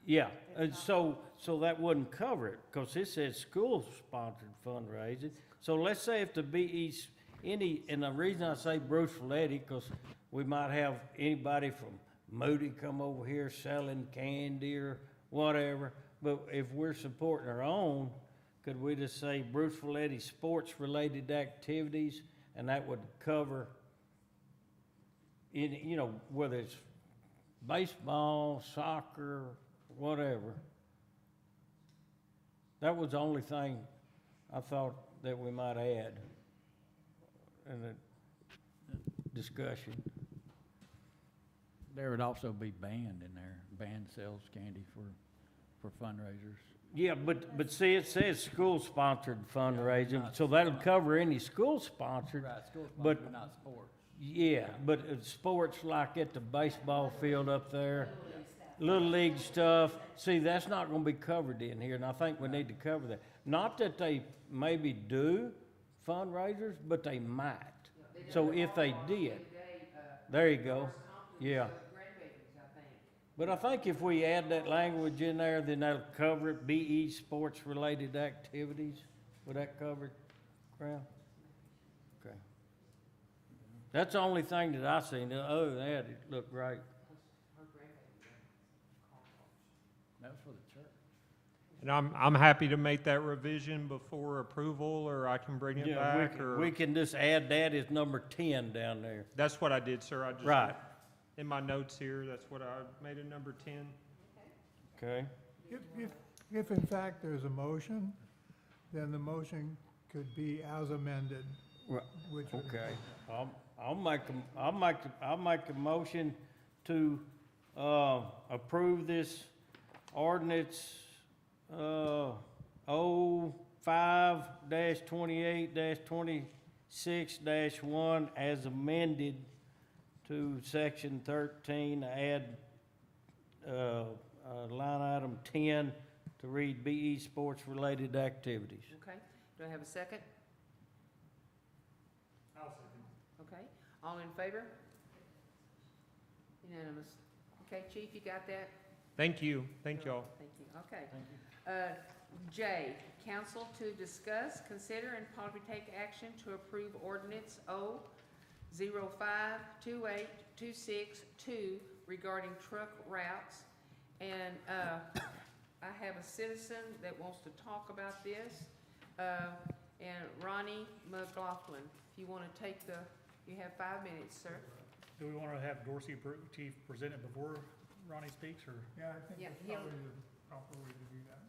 Yeah, and so that wouldn't cover it, because this says school-sponsored fundraising. So let's say if the BE's and the reason I say Bruceville-Eddy, because we might have anybody from Moody come over here selling candy or whatever, but if we're supporting our own, could we just say Bruceville-Eddy sports-related activities, and that would cover, whether it's baseball, soccer, whatever. That was the only thing I thought that we might add in the discussion. There would also be band in there. Band sells candy for fundraisers. Yeah, but see, it says school-sponsored fundraising, so that'll cover any school-sponsored. Right, school But- sponsored, not sports. Yeah, but sports like at the baseball field up there, Little League stuff, see, that's not gonna be covered in here, and I think we need to cover that. Not that they maybe do fundraisers, but they might. So if they did, there you go, yeah. Grandbabies, I think. But I think if we add that language in there, then that'll cover it, BE sports-related activities. Would that cover it, Graham? Okay. That's the only thing that I seen. Other than that, it looked great. That was for the church. And I'm happy to make that revision before approval, or I can bring it Yeah, back, or. we can just add that as number 10 down there. That's what I did, sir. I just. Right. In my notes here, that's what I made it number 10. Okay. If in fact there's a motion, then the motion could be as amended, Right. which would. Okay. I'll make a motion to approve this ordinance 05-28-26-1 as amended to section 13, add line item 10 to read BE sports-related activities. Okay, do I have a second? I'll second. Okay, all in favor? Unanimous. Okay, Chief, you got that? Thank you. Thank y'all. Thank you, okay. J, council to discuss, consider, and possibly take action to approve ordinance O-05-28-26-2 regarding truck routes. And, I have a citizen that wants to talk about this, and Ronnie McLaughlin, if you wanna take you have 5 minutes, sir. Do we want to have Dorsey Chief present it before Ronnie speaks, or? Yeah, I think Yeah, that's he'll- probably the proper way to do that.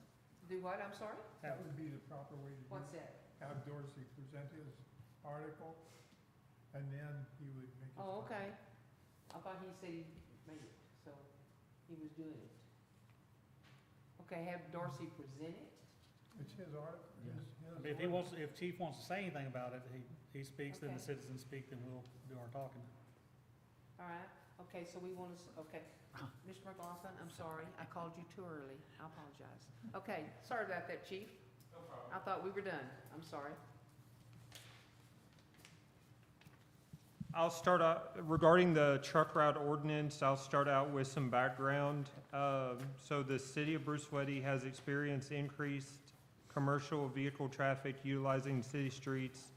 Do what, I'm sorry? That would be the proper way to do What's it. that? Have Dorsey present his article, and then he would make his. Oh, comment. okay. I thought he said he made it, so he was doing it. Okay, have Dorsey present it? It's his article. I mean, if Chief wants to say anything about it, he speaks, then the Okay. citizens speak, then we'll do our talking. All right, okay, so we want to, okay. Mr. McLaughlin, I'm sorry, I called you too early. I apologize. Okay, sorry about that, Chief. No problem. I thought we were done. I'm sorry. I'll start out, regarding the truck route ordinance, I'll start out with some background. So the city of Bruceville-Eddy has experienced increased commercial vehicle traffic utilizing city streets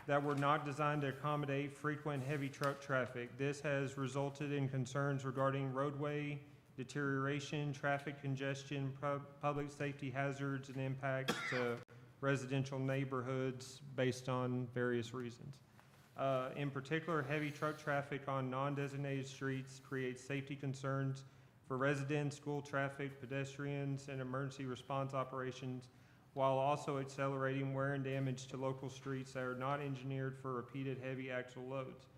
that were not designed to accommodate frequent heavy truck traffic. This has resulted in concerns regarding roadway deterioration, traffic congestion, public safety hazards, and impacts to residential neighborhoods based on various reasons. In particular, heavy truck traffic on non-designated streets creates safety concerns for residents, school traffic, pedestrians, and emergency response operations, while also accelerating wear and damage to local streets that are not engineered for repeated heavy axle loads.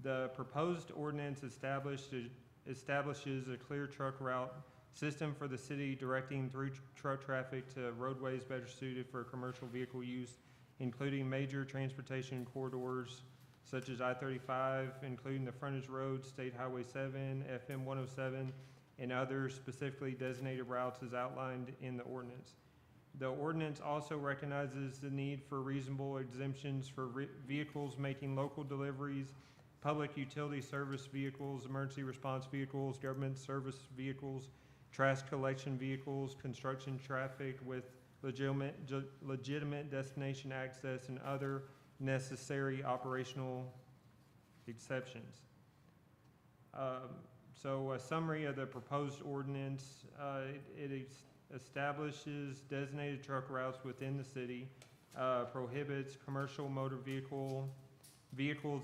The proposed ordinance establishes a clear truck route system for the city, directing through truck traffic to roadways better suited for commercial vehicle use, including major transportation corridors such as I-35, including the frontage roads, State Highway 7, FM 107, and others specifically designated routes as outlined in the ordinance. The ordinance also recognizes the need for reasonable exemptions for vehicles making local deliveries, public utility service vehicles, emergency response vehicles, government service vehicles, trash collection vehicles, construction traffic with legitimate destination access, and other necessary operational exceptions. So a summary of the proposed ordinance, it establishes designated truck routes within the city, prohibits commercial motor vehicles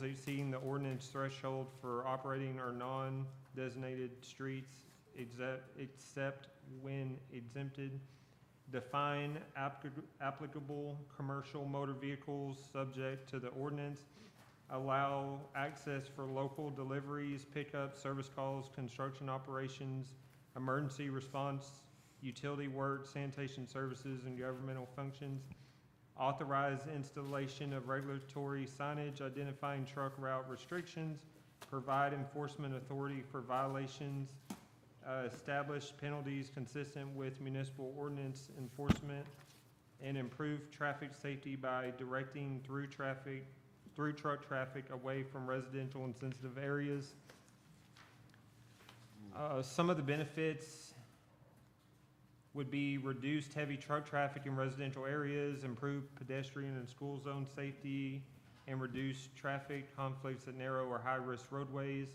exceeding the ordinance threshold for operating or non-designated streets except when exempted, define applicable commercial motor vehicles subject to the ordinance, allow access for local deliveries, pickups, service calls, construction operations, emergency response, utility work, sanitation services, and governmental functions, authorize installation of regulatory signage identifying truck route restrictions, provide enforcement authority for violations, establish penalties consistent with municipal ordinance enforcement, and improve traffic safety by directing through truck traffic away from residential and sensitive areas. Some of the benefits would be reduced heavy truck traffic in residential areas, improved pedestrian and school zone safety, and reduce traffic conflicts at narrow or high-risk roadways.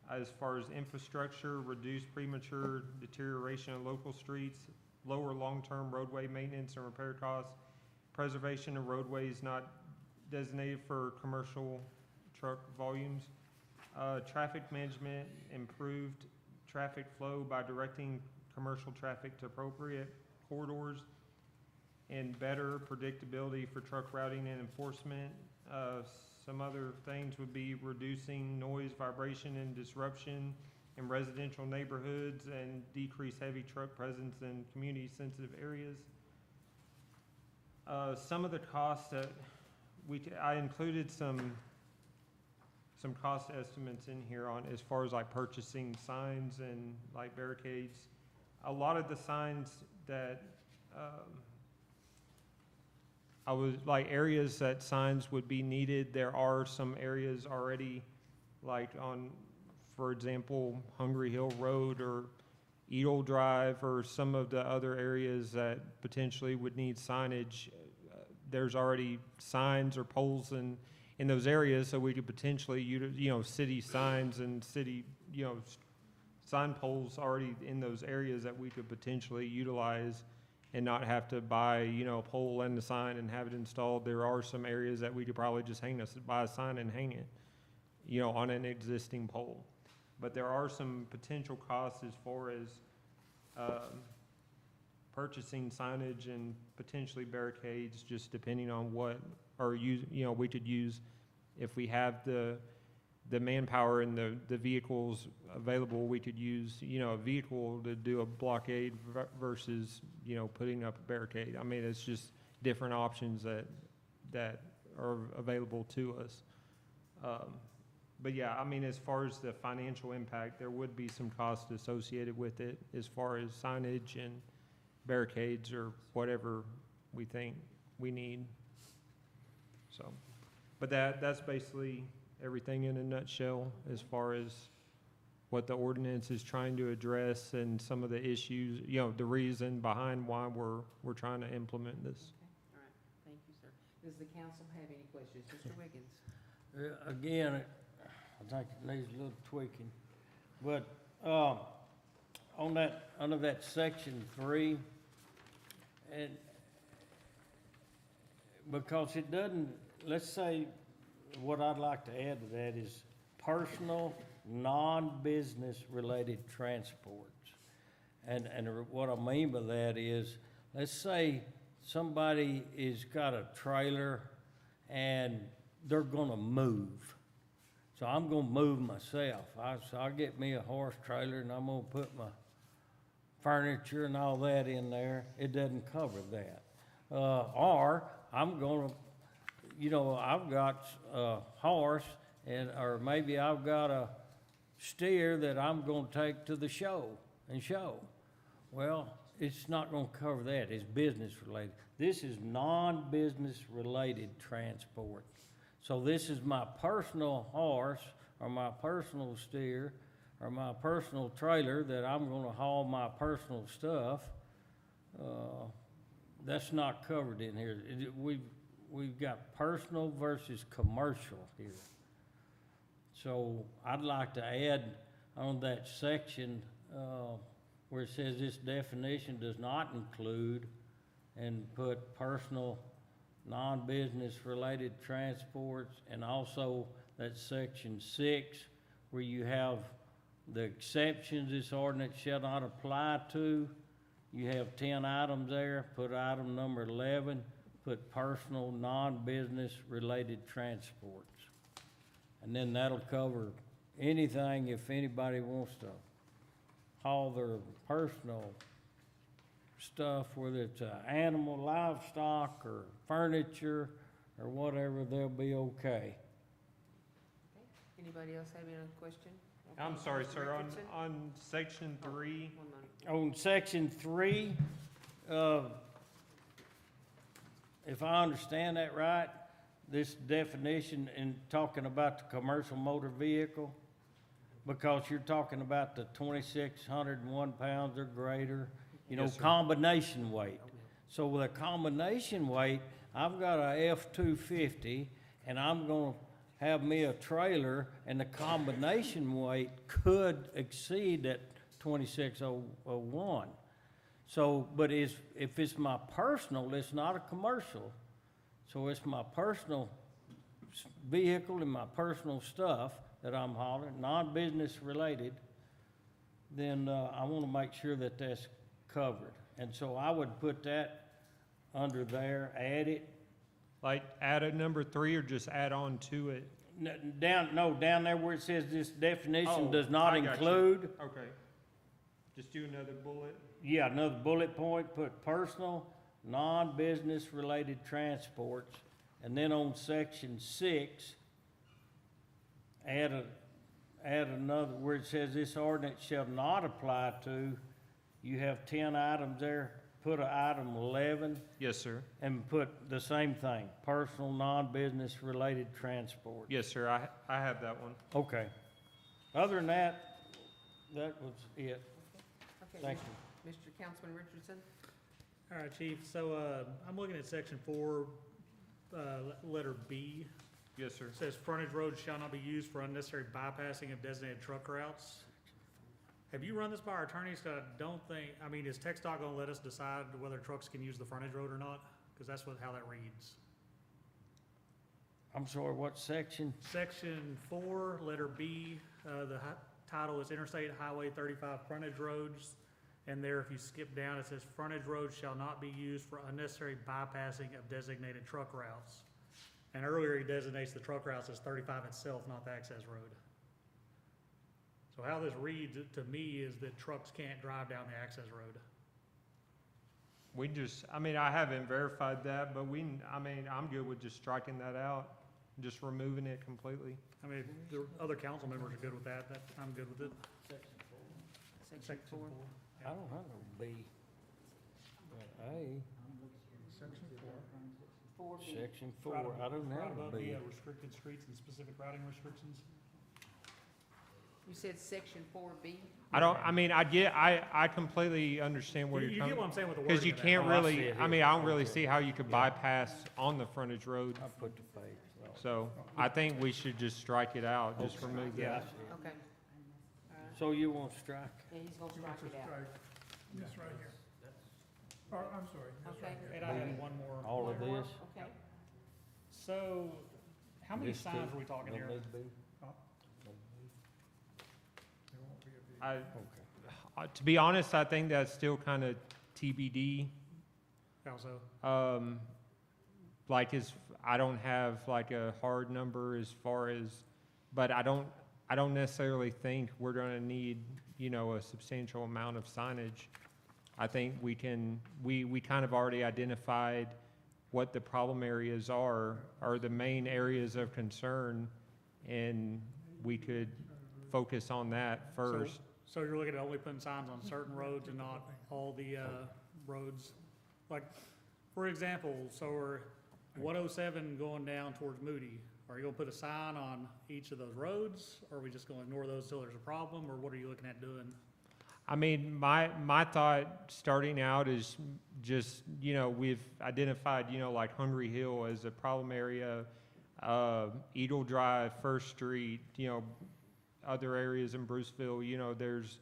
As far as infrastructure, reduce premature deterioration of local streets, lower long-term roadway maintenance and repair costs, preservation of roadways not designated for commercial truck volumes, traffic management, improved traffic flow by directing commercial traffic to appropriate corridors, and better predictability for truck routing and enforcement. Some other things would be reducing noise, vibration, and disruption in residential neighborhoods and decrease heavy truck presence in community-sensitive areas. Some of the costs that I included some cost estimates in here on as far as like purchasing signs and like barricades. A lot of the signs that I was like areas that signs would be needed. There are some areas already, like on, for example, Hungry Hill Road or Edel Drive or some of the other areas that potentially would need signage. There's already signs or poles in those areas, so we could potentially, city signs and city, sign poles already in those areas that we could potentially utilize and not have to buy, a pole and the sign and have it installed. There are some areas that we could probably just buy a sign and hang it, on an existing pole. But there are some potential costs as far as purchasing signage and potentially barricades, just depending on what, or we could use if we have the manpower and the vehicles available. We could use, a vehicle to do a blockade versus, putting up a barricade. I mean, it's just different options that are available to us. But yeah, I mean, as far as the financial impact, there would be some cost associated with it as far as signage and barricades or whatever we think we need. So, but that's basically everything in a nutshell as far as what the ordinance is trying to address and some of the issues, you know, the reason behind why we're trying to implement this. All right, thank you, sir. Does the council have any questions? Mr. Wiggins? Again, I think it needs a little tweaking, but, on that, under that section 3, and because it doesn't, let's say, what I'd like to add to that is personal, non-business related transports. And what I mean by that is, let's say somebody is got a trailer and they're gonna move. So I'm gonna move myself. So I'll get me a horse trailer and I'm gonna put my furniture and all that in there. It doesn't cover that. Or I'm gonna, you know, I've got a horse or maybe I've got a steer that I'm gonna take to the show and show. Well, it's not gonna cover that. It's business related. This is non-business related transport. So this is my personal horse or my personal steer or my personal trailer that I'm gonna haul my personal stuff. That's not covered in here. We've got personal versus commercial here. So I'd like to add on that section where it says this definition does not include, and put personal, non-business related transports, and also that section 6 where you have the exceptions this ordinance shall not apply to. You have 10 items there, put item number 11, put personal, non-business related transports. And then that'll cover anything if anybody wants to haul their personal stuff, whether it's animal, livestock, or furniture, or whatever, they'll be okay. Anybody else have any other question? I'm Okay, sorry, Mr. sir, Richardson? on section 3, One moment. On section 3, if I understand that right, this definition in talking about the commercial motor vehicle, because you're talking about the 2,601 pounds or greater, you know, Yes, sir. combination weight. So with a combination weight, I've got a F-250, and I'm gonna have me a trailer, and the combination weight could exceed that 2,601. So, but if it's my personal, it's not a commercial. So it's my personal vehicle and my personal stuff that I'm hauling, non-business related, then I want to make sure that that's covered. And so I would put that under there, add it. like add a number 3 or just add on to it? Down there where it says this definition Oh, does not I got you. include. Okay. Just do another bullet. Yeah, another bullet point, put personal, non-business related transports. And then on section 6, add another, where it says this ordinance shall not apply to, you have 10 items there, put an item 11 Yes, sir. and put the same thing, personal, non-business related transport. Yes, sir, I have that one. Okay. Other than that, that was it. Okay, Thank Mr. Councilman Richardson? All right, Chief, so, I'm looking at section 4, letter B. Yes, sir. It says frontage roads shall not be used for unnecessary bypassing of designated truck routes. Have you run this by our attorneys? 'Cause I don't think, I mean, is TxDOT gonna let us decide whether trucks can use the frontage road or not? Because that's how that reads. I'm sorry, what section? Section 4, letter B, the title is Interstate Highway 35 Frontage Roads. And there, if you skip down, it says frontage roads shall not be used for unnecessary bypassing of designated truck routes. And earlier, he designates the truck routes as 35 itself, not the access road. So how this reads to me is that trucks can't drive down the access road. We just, I mean, I haven't verified that, but I'm good with just striking that out, just removing it completely. I mean, if the other council members are good with that, I'm good with it. Section 4. I don't have no B. But A. Section 4. 4B. Section four, Right above- I don't right have above a the, B. restricted streets and specific routing restrictions. You said section 4B? I completely understand where You you're get coming. what I'm saying with the Because wording you of that. can't Oh, I see really, it I mean, here. I don't really Okay. see how you could bypass on the frontage road. I put the page. So I think we should just strike it out, just remove Yeah, I that. see it. Okay. So you want to strike? Yeah, he's gonna strike it out. This right here. Or, I'm sorry, this Okay. right here. And I had one more. All of One more? this? Okay. So, how many This signs too? are we talking Don't here? need to be? There won't be a B. I, Okay. to be honest, I think that's still kind of TBD. How so? I don't have like a hard number as far as, but I don't necessarily think we're gonna need, a substantial amount of signage. I think we kind of already identified what the problem areas are the main areas of concern, and we could focus on that first. So you're looking at only putting signs on certain roads and not all the, roads? Like, for example, so we're 107 going down towards Moody. Are you gonna put a sign on each of those roads? Or are we just gonna ignore those till there's a problem, or what are you looking at doing? I mean, my thought starting out is just, we've identified, like Hungry Hill as a problem area, Eagle Drive, First Street, other areas in Bruceville, there's,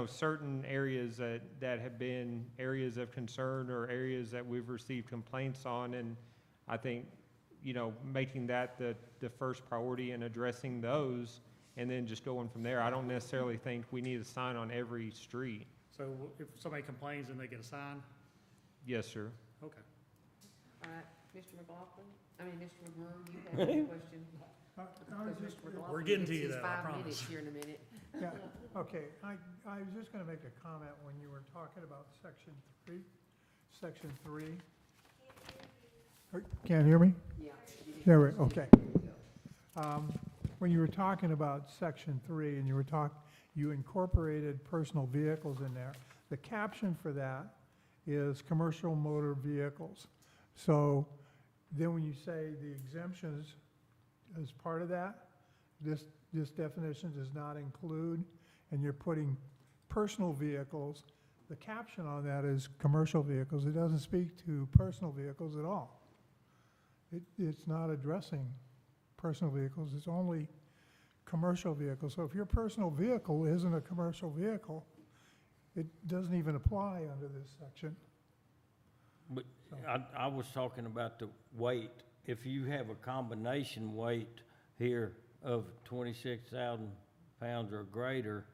certain areas that have been areas of concern or areas that we've received complaints on, and I think, making that the first priority and addressing those, and then just going from there. I don't necessarily think we need a sign on every street. So if somebody complains, then they get a sign? Yes, sir. Okay. All right, Mr. McLaughlin, Mr. McGurr, you have a question? I was Because just, Mr. McLaughlin We're getting to gets you his though, I 5 promise. minutes here in a minute. yeah, okay, I was just gonna make a comment when you were talking about section 3. Section 3. Can't hear me? Yeah. There we, okay. When you were talking about section 3 and you incorporated personal vehicles in there, the caption for that is commercial motor vehicles. So then when you say the exemptions as part of that, this definition does not include, and you're putting personal vehicles, the caption on that is commercial vehicles. It doesn't speak to personal vehicles at all. It's not addressing personal vehicles, it's only commercial vehicles. So if your personal vehicle isn't a commercial vehicle, it doesn't even apply under this section. But I was talking about the weight. If you have a combination weight here of 26,000 pounds or greater,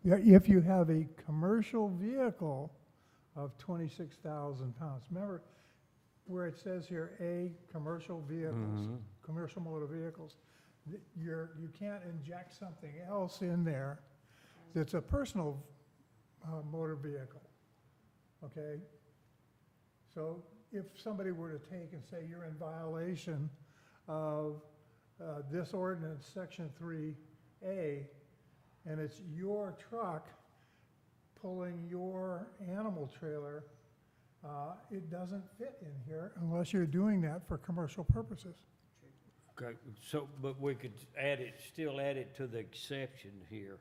Yeah, if you have a commercial vehicle of 26,000 pounds. Remember where it says here, commercial vehicles, commercial motor vehicles. You can't inject something else in there that's a personal motor vehicle, okay? So if somebody were to take and say you're in violation of this ordinance, section 3A, and it's your truck pulling your animal trailer, it doesn't fit in here unless you're doing that for commercial purposes. okay, so, but we could still add it to the exception here.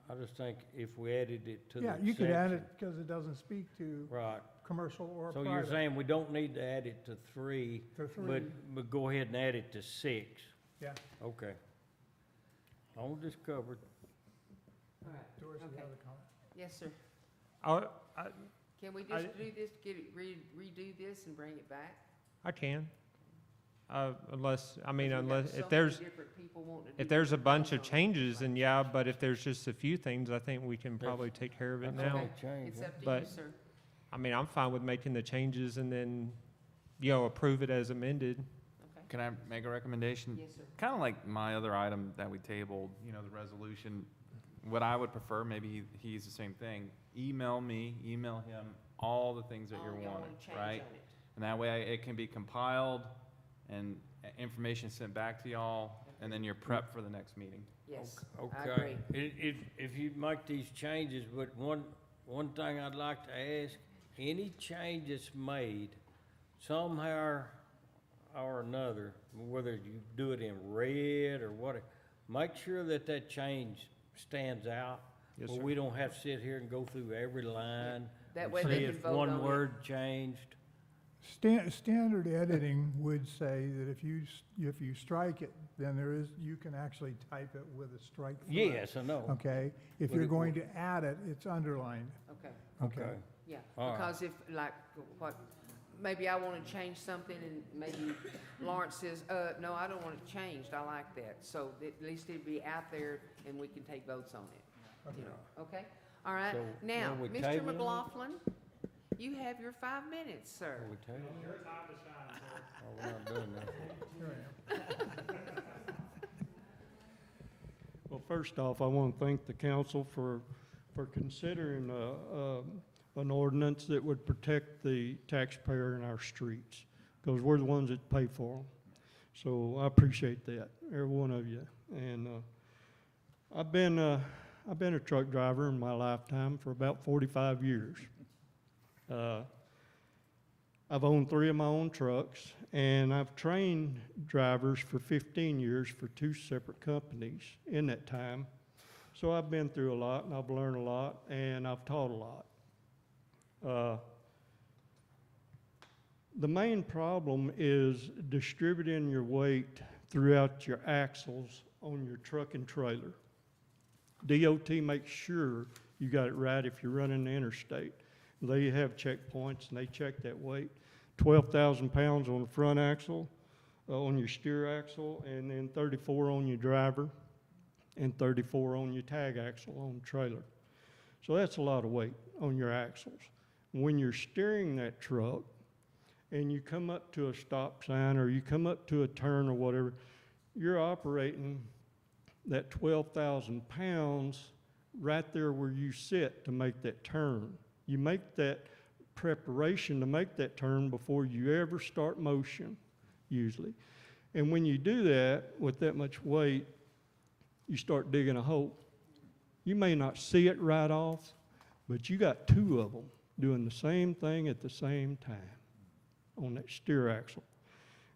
I just think if we added it to the Yeah, exception. you could add it because it doesn't speak to Right. commercial or So private. you're saying we don't need to add it to 3, To 3. but go ahead and add it to 6? Yeah. Okay. All this covered. All right, Doris, you okay. have a comment? Yes, sir. I Can we I- just do this, redo this and bring it back? can. Unless, Because we got unless, so if many there's, different people wanting to if do there's a different bunch things of on it. changes, then yeah, but if there's just a few things, I think we can probably take care of it That's now. all change, It's huh? up to you, But- sir. I'm fine with making the changes and then, approve it as amended. Okay. Can I make a recommendation? Yes, sir. Kind of like my other item that we tabled, the resolution. What I would prefer, maybe he's the same thing, email him all the things that you're All y'all wanting, wanna change right? on it. And that way it can be compiled and information sent back to y'all, and then you're prepped for the next meeting. Yes, I Okay. agree. If you make these changes, but one thing I'd like to ask, any changes made somehow or another, whether you do it in red or what, make sure that that change stands out. Yes, Where sir. we don't have to sit here and go through every line. That and way see they can if vote on one it. word changed. Standard editing would say that if you strike it, then you can actually type it with a strike through. Yes, I know. Okay? If But you're it going to add it, it's underlined. Okay, Okay? yeah, All right. because if, like, what, maybe I want to change something and maybe Lawrence says, no, I don't want it changed, I like that. So at least it'd be out there and we can take votes on it, you know, okay? All right, So, now, will we Mr. table it? McLaughlin, you have your 5 minutes, sir. Are we tabling it? Your time to shine, sir. Oh, we're not doing that. Here I am. Well, first off, I want to thank the council for considering an ordinance that would protect the taxpayer in our streets, because we're the ones that pay for them. So I appreciate that, every one of you. And I've been a truck driver in my lifetime for about 45 years. I've owned 3 of my own trucks, and I've trained drivers for 15 years for 2 separate companies in that time. So I've been through a lot, and I've learned a lot, and I've taught a lot. The main problem is distributing your weight throughout your axles on your truck and trailer. DOT makes sure you got it right if you're running the interstate. They have checkpoints, and they check that weight. 12,000 pounds on the front axle, on your steer axle, and then 34 on your driver, and 34 on your tag axle on the trailer. So that's a lot of weight on your axles. When you're steering that truck, and you come up to a stop sign, or you come up to a turn or whatever, you're operating that 12,000 pounds right there where you sit to make that turn. You make that preparation to make that turn before you ever start motion, usually. And when you do that with that much weight, you start digging a hole. You may not see it right off, but you got 2 of them doing the same thing at the same time on that steer axle.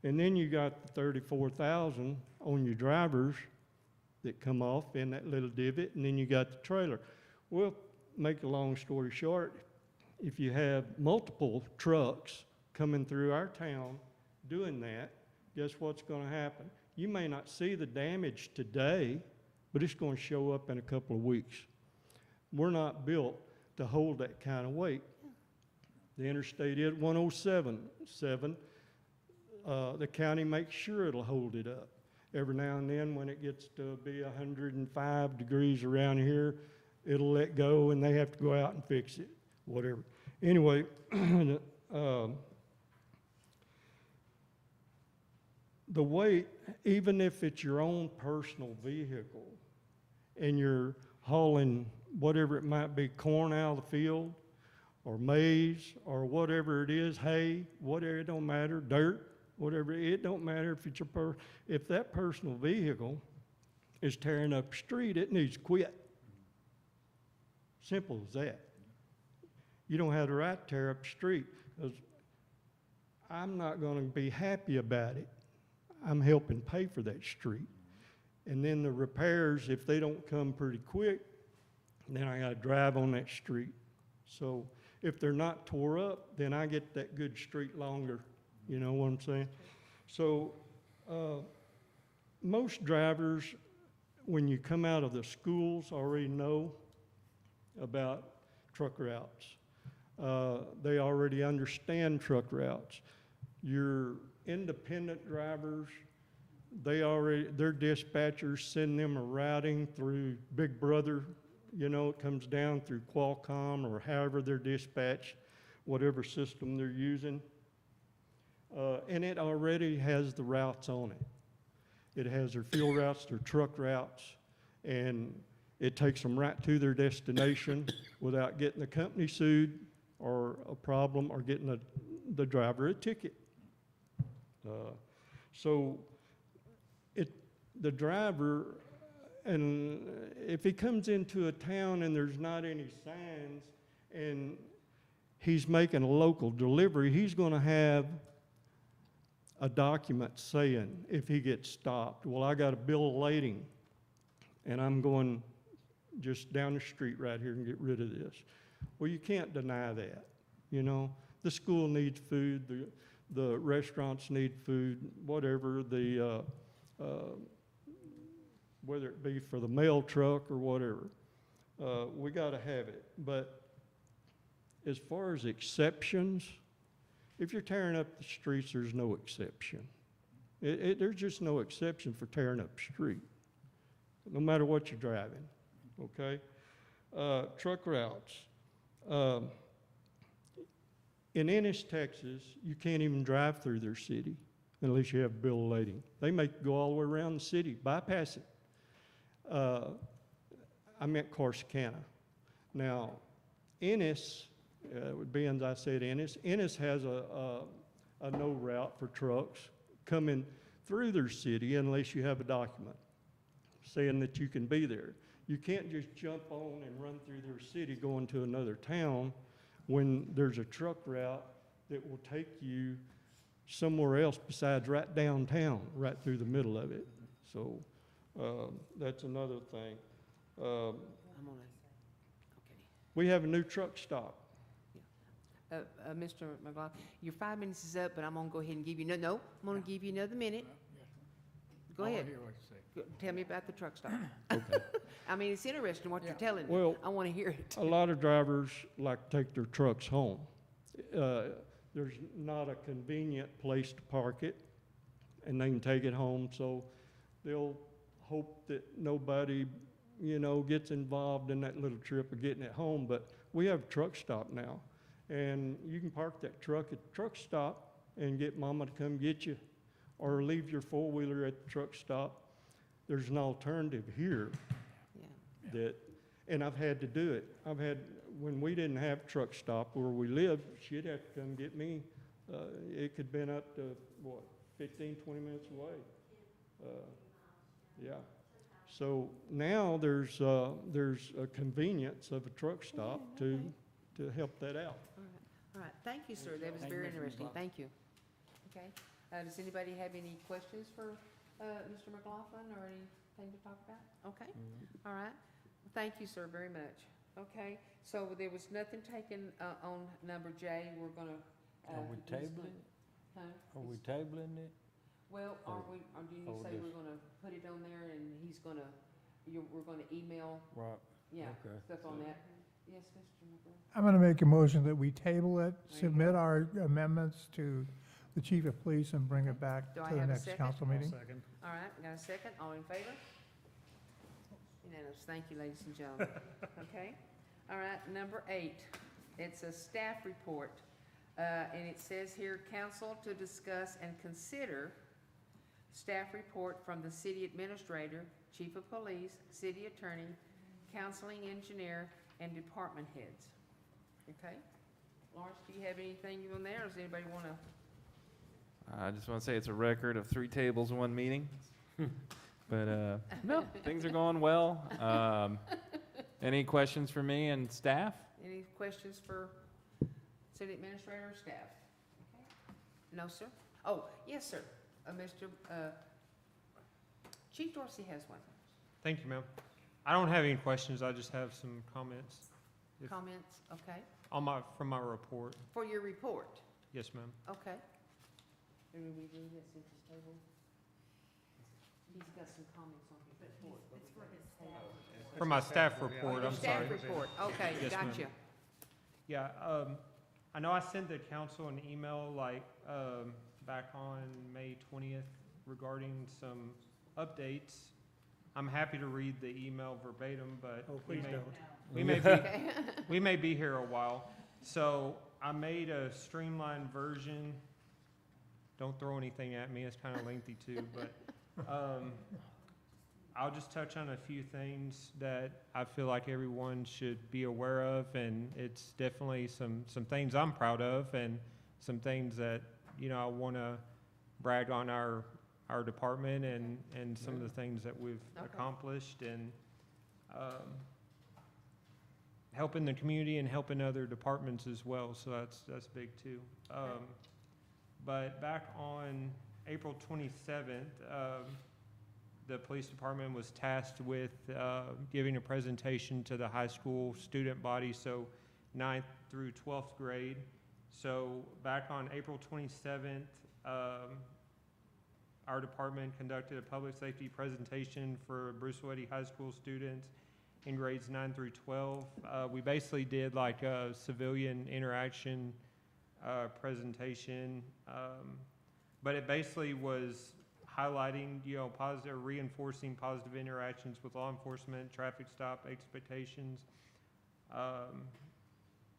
And then you got the 34,000 on your drivers that come off in that little divot, and then you got the trailer. Well, make a long story short, if you have multiple trucks coming through our town doing that, guess what's going to happen? You may not see the damage today, but it's going to show up in a couple of weeks. We're not built to hold that kind of weight. The interstate is 107.7. The county makes sure it'll hold it up. Every now and then when it gets to be 105 degrees around here, it'll let go and they have to go out and fix it, whatever. Anyway, the weight, even if it's your own personal vehicle and you're hauling whatever it might be, corn out of the field or maize or whatever it is, hay, whatever, it don't matter, dirt, whatever, it don't matter if it's if that personal vehicle is tearing up the street, it needs to quit. Simple as that. You don't have the right to tear up the street, because I'm not going to be happy about it. I'm helping pay for that street. And then the repairs, if they don't come pretty quick, then I got to drive on that street. So if they're not tore up, then I get that good street longer. You know what I'm saying? So most drivers, when you come out of the schools, already know about truck routes. They already understand truck routes. Your independent drivers, their dispatchers send them a routing through Big Brother. You know, it comes down through Qualcomm or however they're dispatched, whatever system they're using. And it already has the routes on it. It has their field routes, their truck routes, and it takes them right to their destination without getting the company sued or a problem or getting the driver a ticket. So the driver, and if he comes into a town and there's not any signs and he's making a local delivery, he's going to have a document saying if he gets stopped, well, I got a bill of lading, and I'm going just down the street right here and get rid of this. Well, you can't deny that, you know? The school needs food, the restaurants need food, whatever, whether it be for the mail truck or whatever. We gotta have it. But as far as exceptions, if you're tearing up the streets, there's no exception. There's just no exception for tearing up the street, no matter what you're driving, okay? Truck routes. In Ennis, Texas, you can't even drive through their city unless you have a bill of lading. They make you go all the way around the city, bypass it. I meant Corsicana. Now, Ennis, being as I said Ennis has a no route for trucks coming through their city unless you have a document saying that you can be there. You can't just jump on and run through their city going to another town when there's a truck route that will take you somewhere else besides right downtown, right through the middle of it. So that's another thing. I'm on it. Okay. We have a new truck stop. Mr. McLaughlin, your 5 minutes is up, but I'm gonna go ahead and give you, I'm gonna give you another minute. Go ahead. Tell me about the truck stop. Okay. I mean, it's interesting what you're telling me. Well, I wanna hear it. A lot of drivers like to take their trucks home. There's not a convenient place to park it, and they can take it home, so they'll hope that nobody, gets involved in that little trip of getting it home. But we have a truck stop now, and you can park that truck at the truck stop and get mama to come get you, or leave your four-wheeler at the truck stop. There's an alternative here and I've had to do it. When we didn't have a truck stop where we lived, she'd have to come get me. It could have been up to, 15, 20 minutes away. Yeah. So now there's a convenience of a truck stop to help that out. All right, thank you, sir, that was very interesting, thank you. Okay, does anybody have any questions for Mr. McLaughlin or anything to talk about? Okay, all right, well, thank you, sir, very much. Okay, so there was nothing taken on number J, we're gonna. Are we tabling it? Huh? Are we tabling it? Well, or do you say we're gonna put it on there and we're gonna email? Right. Yeah, Okay. stuff on that. Yes, Mr. McGraw? I'm going to make a motion that we table it, submit our amendments to the chief of police and bring it back Do I to the have a next second? council meeting. Second. All right, got a second, all in favor? Unanimous, thank you, ladies and gentlemen. Okay, all right, number 8, it's a staff report. And it says here, council to discuss and consider staff report from the city administrator, chief of police, city attorney, counseling engineer, and department heads. Okay? Lawrence, do you have anything on there, or does anybody want to? I just want to say it's a record of 3 tables in 1 meeting. But no, things are going well. Any questions for me and staff? Any questions for city administrator or staff? Okay. No, sir? Oh, yes, sir. Mr. Chief Dorsey has one. Thank you, ma'am. I don't have any questions, I just have some comments. If- Comments? Okay. From my report. For your report? Yes, ma'am. Okay. And we read this at this table? He's got some comments on his report. It's for his staff. For my staff report, I'm sorry. Staff report, okay, Yes, ma'am. gotcha. Yeah, I know I sent the council an email back on May 20th regarding some updates. I'm happy to read the email verbatim, but Oh, please don't. we may be here a while. So I made a streamlined version. Don't throw anything at me, it's kind of lengthy too, but I'll just touch on a few things that I feel like everyone should be aware of, and it's definitely some things I'm proud of, and some things that, I want to brag on our department and some of the things that we've accomplished, and helping the community and helping other departments as well, so that's big too. But back on April 27th, the police department was tasked with giving a presentation to the high school student body, so 9th through 12th grade. So back on April 27th, our department conducted a public safety presentation for Bruceville-Eddy High School students in grades 9 through 12. We basically did like a civilian interaction presentation, but it basically was highlighting, positive, reinforcing positive interactions with law enforcement, traffic stop expectations,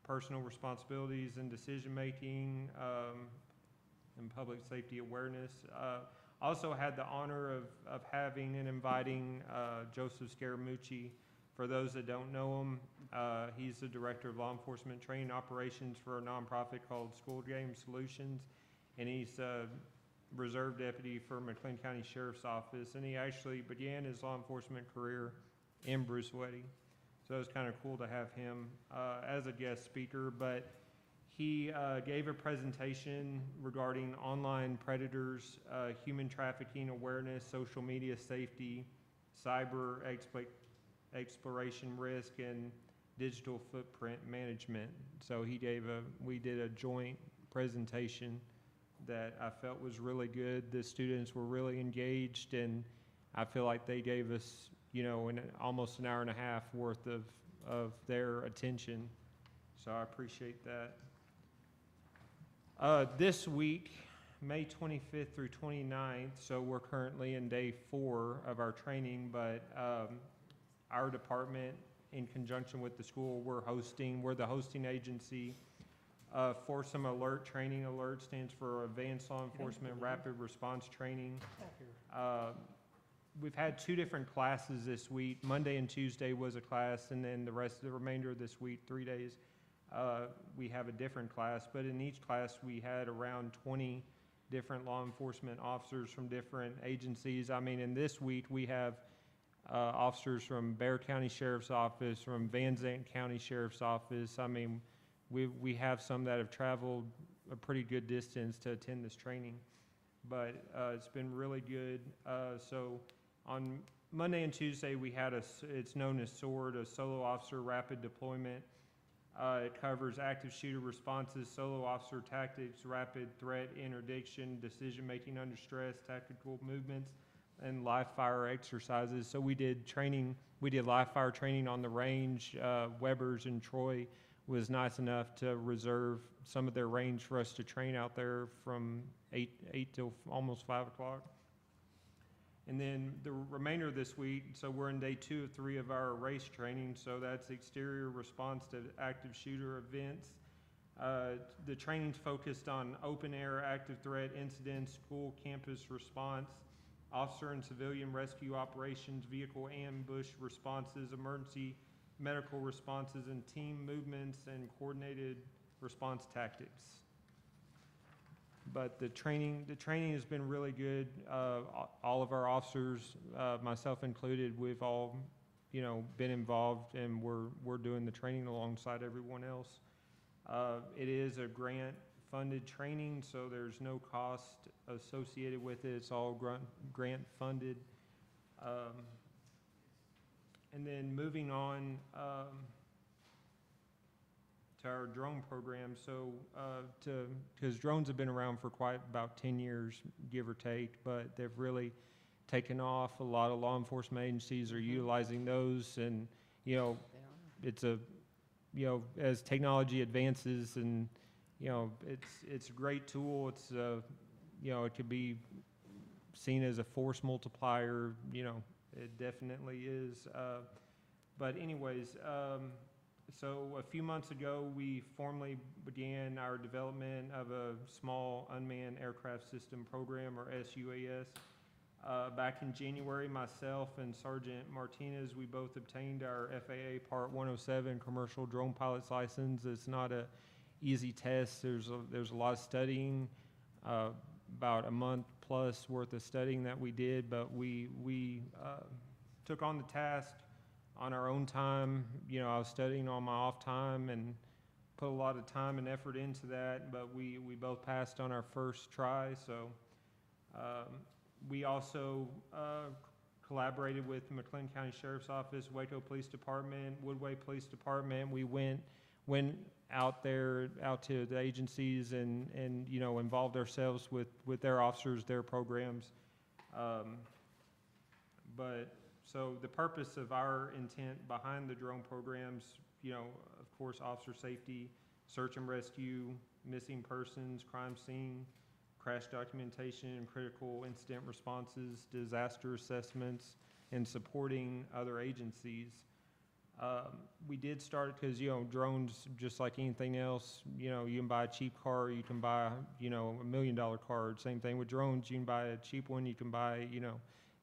personal responsibilities and decision-making, and public safety awareness. Also had the honor of having and inviting Joseph Scaramucci. For those that don't know him, he's the Director of Law Enforcement Training Operations for a nonprofit called School Game Solutions, and he's Reserve Deputy for McLean County Sheriff's Office, and he actually began his law enforcement career in Bruceville-Eddy. So it was kind of cool to have him as a guest speaker, but he gave a presentation regarding online predators, human trafficking awareness, social media safety, cyber exploration risk, and digital footprint management. So we did a joint presentation that I felt was really good. The students were really engaged, and I feel like they gave us, almost an hour and a half worth of their attention. So I appreciate that. This week, May 25th through 29th, so we're currently in day 4 of our training, but our department, in conjunction with the school, we're the hosting agency for some alert training. Alert stands for Advanced Law Enforcement Rapid Response Training. We've had 2 different classes this week. Monday and Tuesday was a class, and then the remainder of this week, 3 days, we have a different class. But in each class, we had around 20 different law enforcement officers from different agencies. I mean, in this week, we have officers from Bexar County Sheriff's Office, from Van Zandt County Sheriff's Office. I mean, we have some that have traveled a pretty good distance to attend this training, but it's been really good. So on Monday and Tuesday, we had it's known as SWORD, a Solo Officer Rapid Deployment. It covers active shooter responses, solo officer tactics, rapid threat interdiction, decision-making under stress, tactical movements, and live fire exercises. So we did live fire training on the range. Weber's and Troy was nice enough to reserve some of their range for us to train out there from 8 till almost 5 o'clock. And then the remainder of this week, so we're in day 2 of 3 of our race training, so that's exterior response to active shooter events. The training's focused on open air, active threat incidents, school campus response, officer and civilian rescue operations, vehicle ambush responses, emergency medical responses, and team movements and coordinated response tactics. But the training has been really good. All of our officers, myself included, we've all, been involved, and we're doing the training alongside everyone else. It is a grant-funded training, so there's no cost associated with it. It's all grant-funded. And then moving on to our drone program. So because drones have been around for quite about 10 years, give or take, but they've really taken off. A lot of law enforcement agencies are utilizing those, and it's as technology advances, and it's a great tool. It's it could be seen as a force multiplier. It definitely is. But anyways. So a few months ago, we formally began our development of a small unmanned aircraft system program, or SUAS. Back in January, myself and Sergeant Martinez, we both obtained our FAA Part 107 commercial drone pilot's license. It's not an easy test. There's a lot of studying, about a month plus worth of studying that we did, but we took on the task on our own time. I was studying on my off time and put a lot of time and effort into that, but we both passed on our first try. So We also collaborated with McLean County Sheriff's Office, Waco Police Department, Woodway Police Department. We went out there, out to the agencies and you know, involved ourselves with their officers, their programs. But so the purpose of our intent behind the drone programs, you know, of course, officer safety, search and rescue, missing persons, crime scene, crash documentation and critical incident responses, disaster assessments, and supporting other agencies. We did start because, you know, drones, just like anything else, you know, you can buy a cheap car, you can buy, you know, $1 million car. Same thing with drones. You can buy a cheap one, you can buy, you know,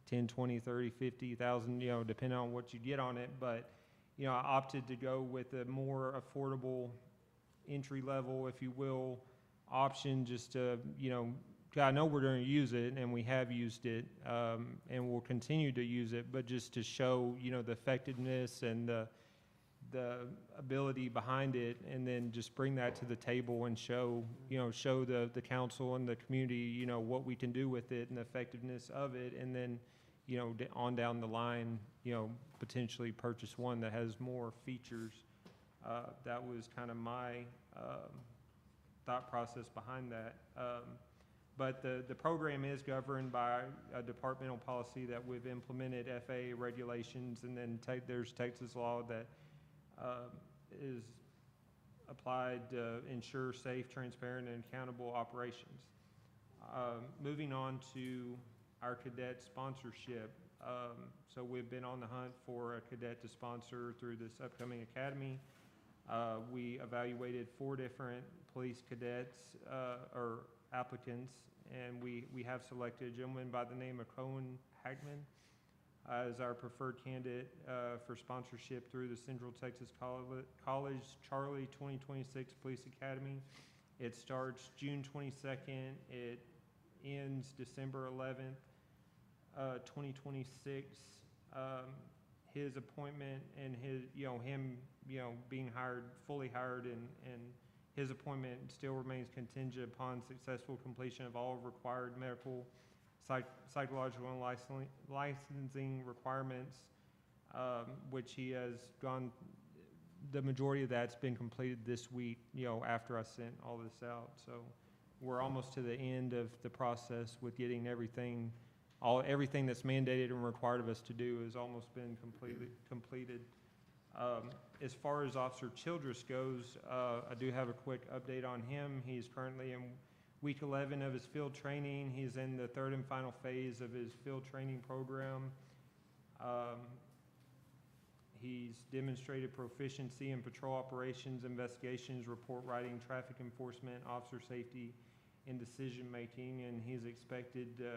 10, 20, 30, 50,000, you know, depending on what you get on it. But, you know, I opted to go with a more affordable entry level, if you will, option, just to, you know, 'cause I know we're going to use it and we have used it, and we'll continue to use it, but just to show, you know, the effectiveness and the ability behind it, and then just bring that to the table and show, you know, show the council and the community, you know, what we can do with it and the effectiveness of it, and then, you know, on down the line, you know, potentially purchase one that has more features. That was kind of my thought process behind that. But the program is governed by a departmental policy that we've implemented, FAA regulations, and then there's Texas law that is applied to ensure safe, transparent, and accountable operations. Moving on to our cadet sponsorship. So we've been on the hunt for a cadet to sponsor through this upcoming academy. We evaluated 4 different police cadets or applicants, and we have selected a gentleman by the name of Cohen Hagman as our preferred candidate for sponsorship through the Central Texas College Charlie 2026 Police Academy. It starts June 22nd. It ends December 11th, 2026. His appointment and his, you know, him, you know, being hired, fully hired, and his appointment still remains contingent upon successful completion of all required medical, psychological, and licensing requirements, which he has gone. The majority of that's been completed this week, you know, after I sent all this out. So we're almost to the end of the process with getting everything. Everything that's mandated and required of us to do has almost been completed. As far as Officer Childress goes, I do have a quick update on him. He's currently in week 11 of his field training. He's in the 3rd and final phase of his field training program. He's demonstrated proficiency in patrol operations, investigations, report writing, traffic enforcement, officer safety, and decision-making, and he's expected to,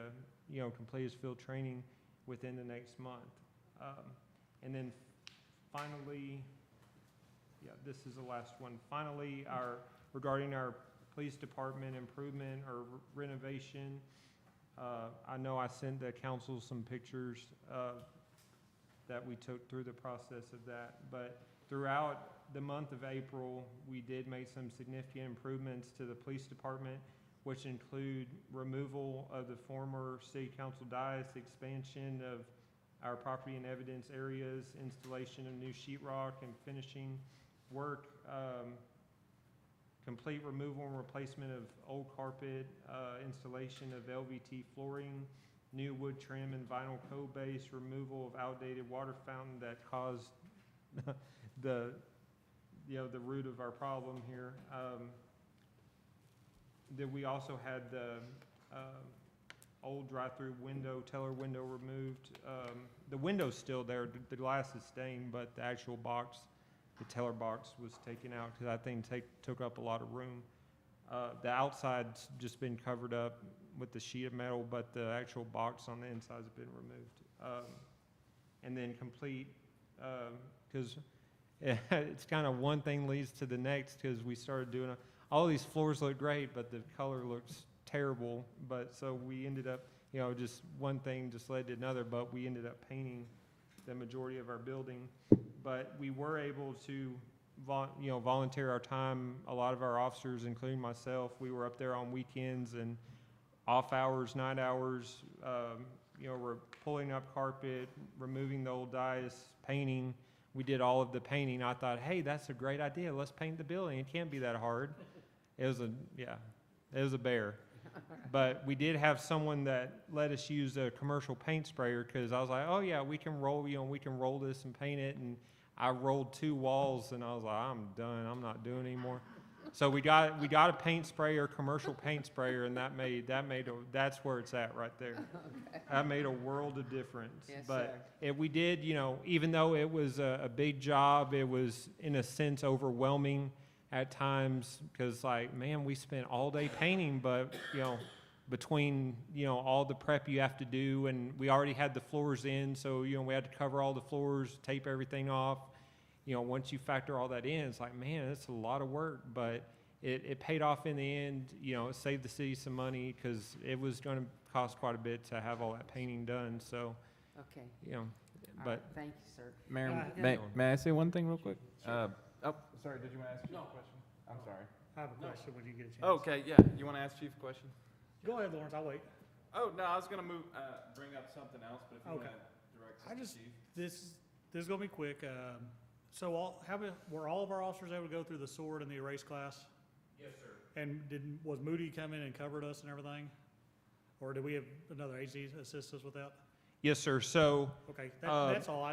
you know, complete his field training within the next month. And then finally, yeah, this is the last one. Finally, regarding our police department improvement or renovation, I know I sent the council some pictures that we took through the process of that, but throughout the month of April, we did make some significant improvements to the police department, which include removal of the former city council dais, expansion of our property and evidence areas, installation of new sheetrock and finishing work, complete removal and replacement of old carpet, installation of LVT flooring, new wood trim and vinyl co-base, removal of outdated water fountain that caused the root of our problem here. Then we also had the old drive-through window, teller window removed. The window's still there, the glass is stained, but the actual box, the teller box, was taken out because that thing took up a lot of room. The outside's just been covered up with the sheet of metal, but the actual box on the inside has been removed. And then complete, because it's kind of one thing leads to the next, because we started doing all these floors look great, but the color looks terrible. But so we ended up, you know, just one thing just led to another, but we ended up painting the majority of our building. But we were able to, volunteer our time. A lot of our officers, including myself, we were up there on weekends and off hours, night hours, we're pulling up carpet, removing the old dais, painting. We did all of the painting. I thought, hey, that's a great idea. Let's paint the building. It can't be that hard. It was a bear. But we did have someone that let us use a commercial paint sprayer because I was like, oh yeah, we can roll this and paint it. And I rolled 2 walls and I was like, I'm done. I'm not doing it anymore. So we got a paint sprayer, commercial paint sprayer, and that's where it's at right there. Okay. That made a world of difference. Yes, But we did, even though it was a big job, it was in a sense overwhelming at times because man, we spent all day painting, but between all the prep you have to do, and we already had the floors in, so we had to cover all the floors, tape everything off. Once you factor all that in, it's man, it's a lot of work, but it paid off in the end. It saved the city some money because it was going to cost quite a bit to have all that painting done. So, Okay. but All right, thank you, sir. Mayor, Yeah. may I say one thing real quick? Sorry, did you want to ask Chief a question? I'm sorry. I have a question when you get a chance. Okay, yeah, you want to ask Chief a question? Go ahead, Lawrence, I'll wait. Oh, no, I was going to bring up something else, but if you want Okay. to direct I it to just, Chief. this is gonna be quick. So were all of our officers able to go through the sword and the erase class? yes, sir. And was Moody come in and covered us and everything? Or did we have another agency assist us with that? Yes, sir. So. Okay, that's all,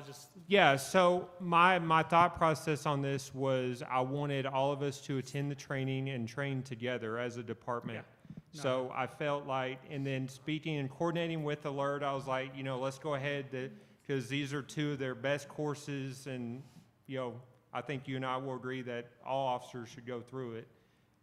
Yeah, so my thought process on this was I wanted all of us to attend the training and train together as a department. Yeah. So I felt like, and then speaking and coordinating with Alert, I was like, let's go ahead, because these are 2 of their best courses, and, I think you and I will agree that all officers should go through it.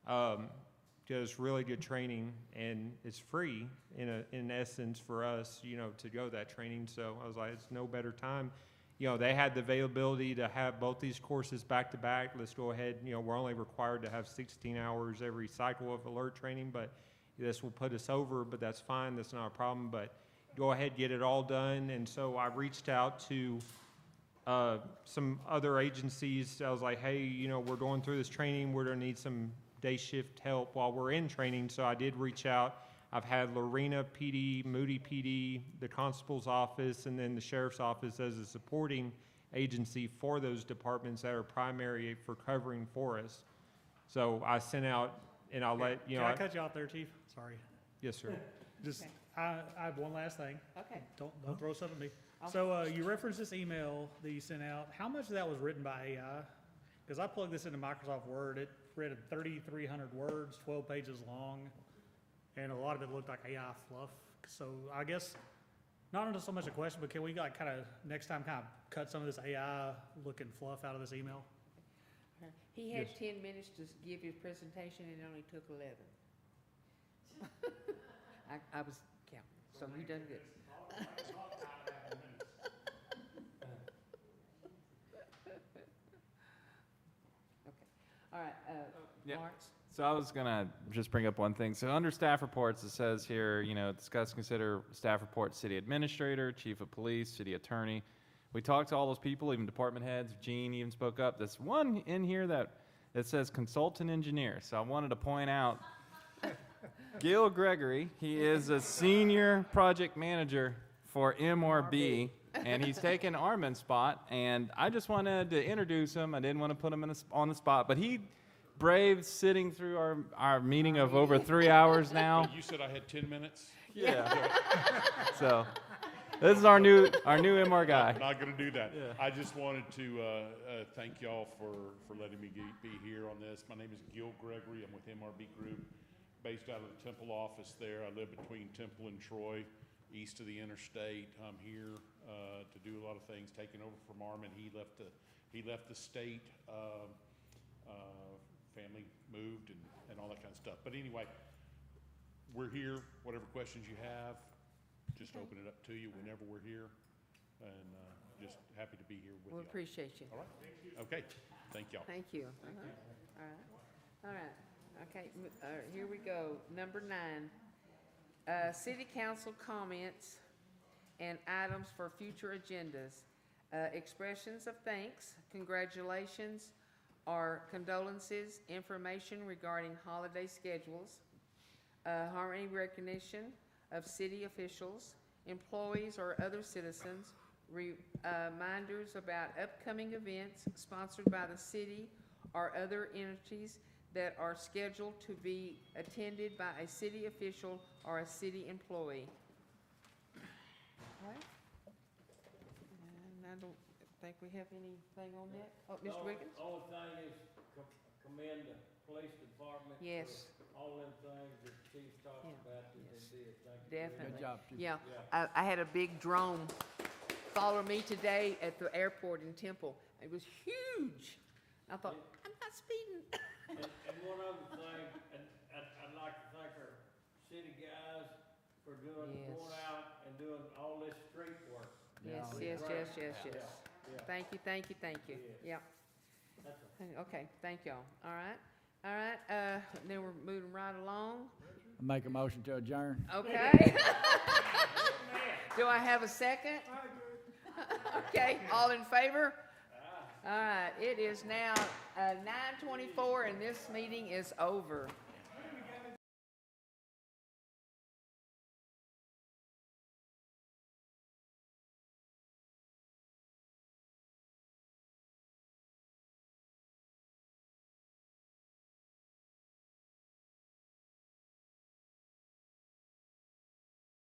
Because it's really good training, and it's free in essence for us, to go that training. So I was like, it's no better time. They had the availability to have both these courses back to back. Let's go ahead. We're only required to have 16 hours every cycle of alert training, but this will put us over, but that's fine. That's not a problem. But go ahead, get it all done. And so I reached out to some other agencies. I was like, hey, we're going through this training. We're going to need some day shift help while we're in training. So I did reach out. I've had Lorena PD, Moody PD, the constable's office, and then the sheriff's office as a supporting agency for those departments that are primary for covering for us. So I sent out, and I'll let Can I cut you off there, Chief? Sorry. Yes, sir. Just, I have one last thing. Okay. Don't throw something at me. So you referenced this email that you sent out. How much of that was written by AI? Because I plugged this into Microsoft Word. It read 3,300 words, 12 pages long, and a lot of it looked like AI fluff. So I guess, not so much a question, but can we kind of next time cut some of this AI looking fluff out of this email? He had 10 minutes to give his presentation, and it only took 11. I was counting, so you done good. All right, Yeah. Lawrence? So I was gonna just bring up one thing. So under staff reports, it says here, discuss, consider staff report, city administrator, chief of police, city attorney. We talked to all those people, even department heads. Gene even spoke up. There's one in here that says consultant engineer. So I wanted to point out Gil Gregory. He is a senior project manager for MRB, and he's taken Armin's spot. And I just wanted to introduce him. I didn't want to put him on the spot, but he braved sitting through our meeting of over 3 hours now. You said I had 10 minutes? Yeah. So this is our new MR guy. I'm not going to do that. Yeah. I just wanted to thank y'all for letting me be here on this. My name is Gil Gregory. I'm with MRB Group, based out of the Temple office there. I live between Temple and Troy, east of the interstate. I'm here to do a lot of things, taking over from Armin. He left the state. Family moved and all that kind of stuff. But anyway, we're here. Whatever questions you have, just open it up to you whenever we're here. And just happy to be here with you. We appreciate you. All right. Okay. Thank y'all. Thank you. All right. Okay, here we go. Number 9, city council comments and items for future agendas. Expressions of thanks, congratulations, or condolences, information regarding holiday schedules, harmony recognition of city officials, employees, or other citizens, reminders about upcoming events sponsored by the city or other entities that are scheduled to be attended by a city official or a city employee. Right? And I don't think we have anything on that. Oh, Mr. Wiggins? The only thing is commend the police department Yes. for all them things that the chief talked Yeah. about that Yes. they did. Thank you. Definitely. Good job, Chief. Yeah, I had a big drone follow me today at the airport in Temple. It was huge. I thought, I'm not speeding. And one other thing, and I'd like to thank our city guys for going Yes. out and doing all this street work. Yes, Yeah. yes. Thank you. Yeah. Yeah. That's a Okay, thank y'all. All right, then we're moving right along. Make a motion to adjourn. Okay. Do I have a second? Okay, all in favor? All right, it is now 9:24 and this meeting is over.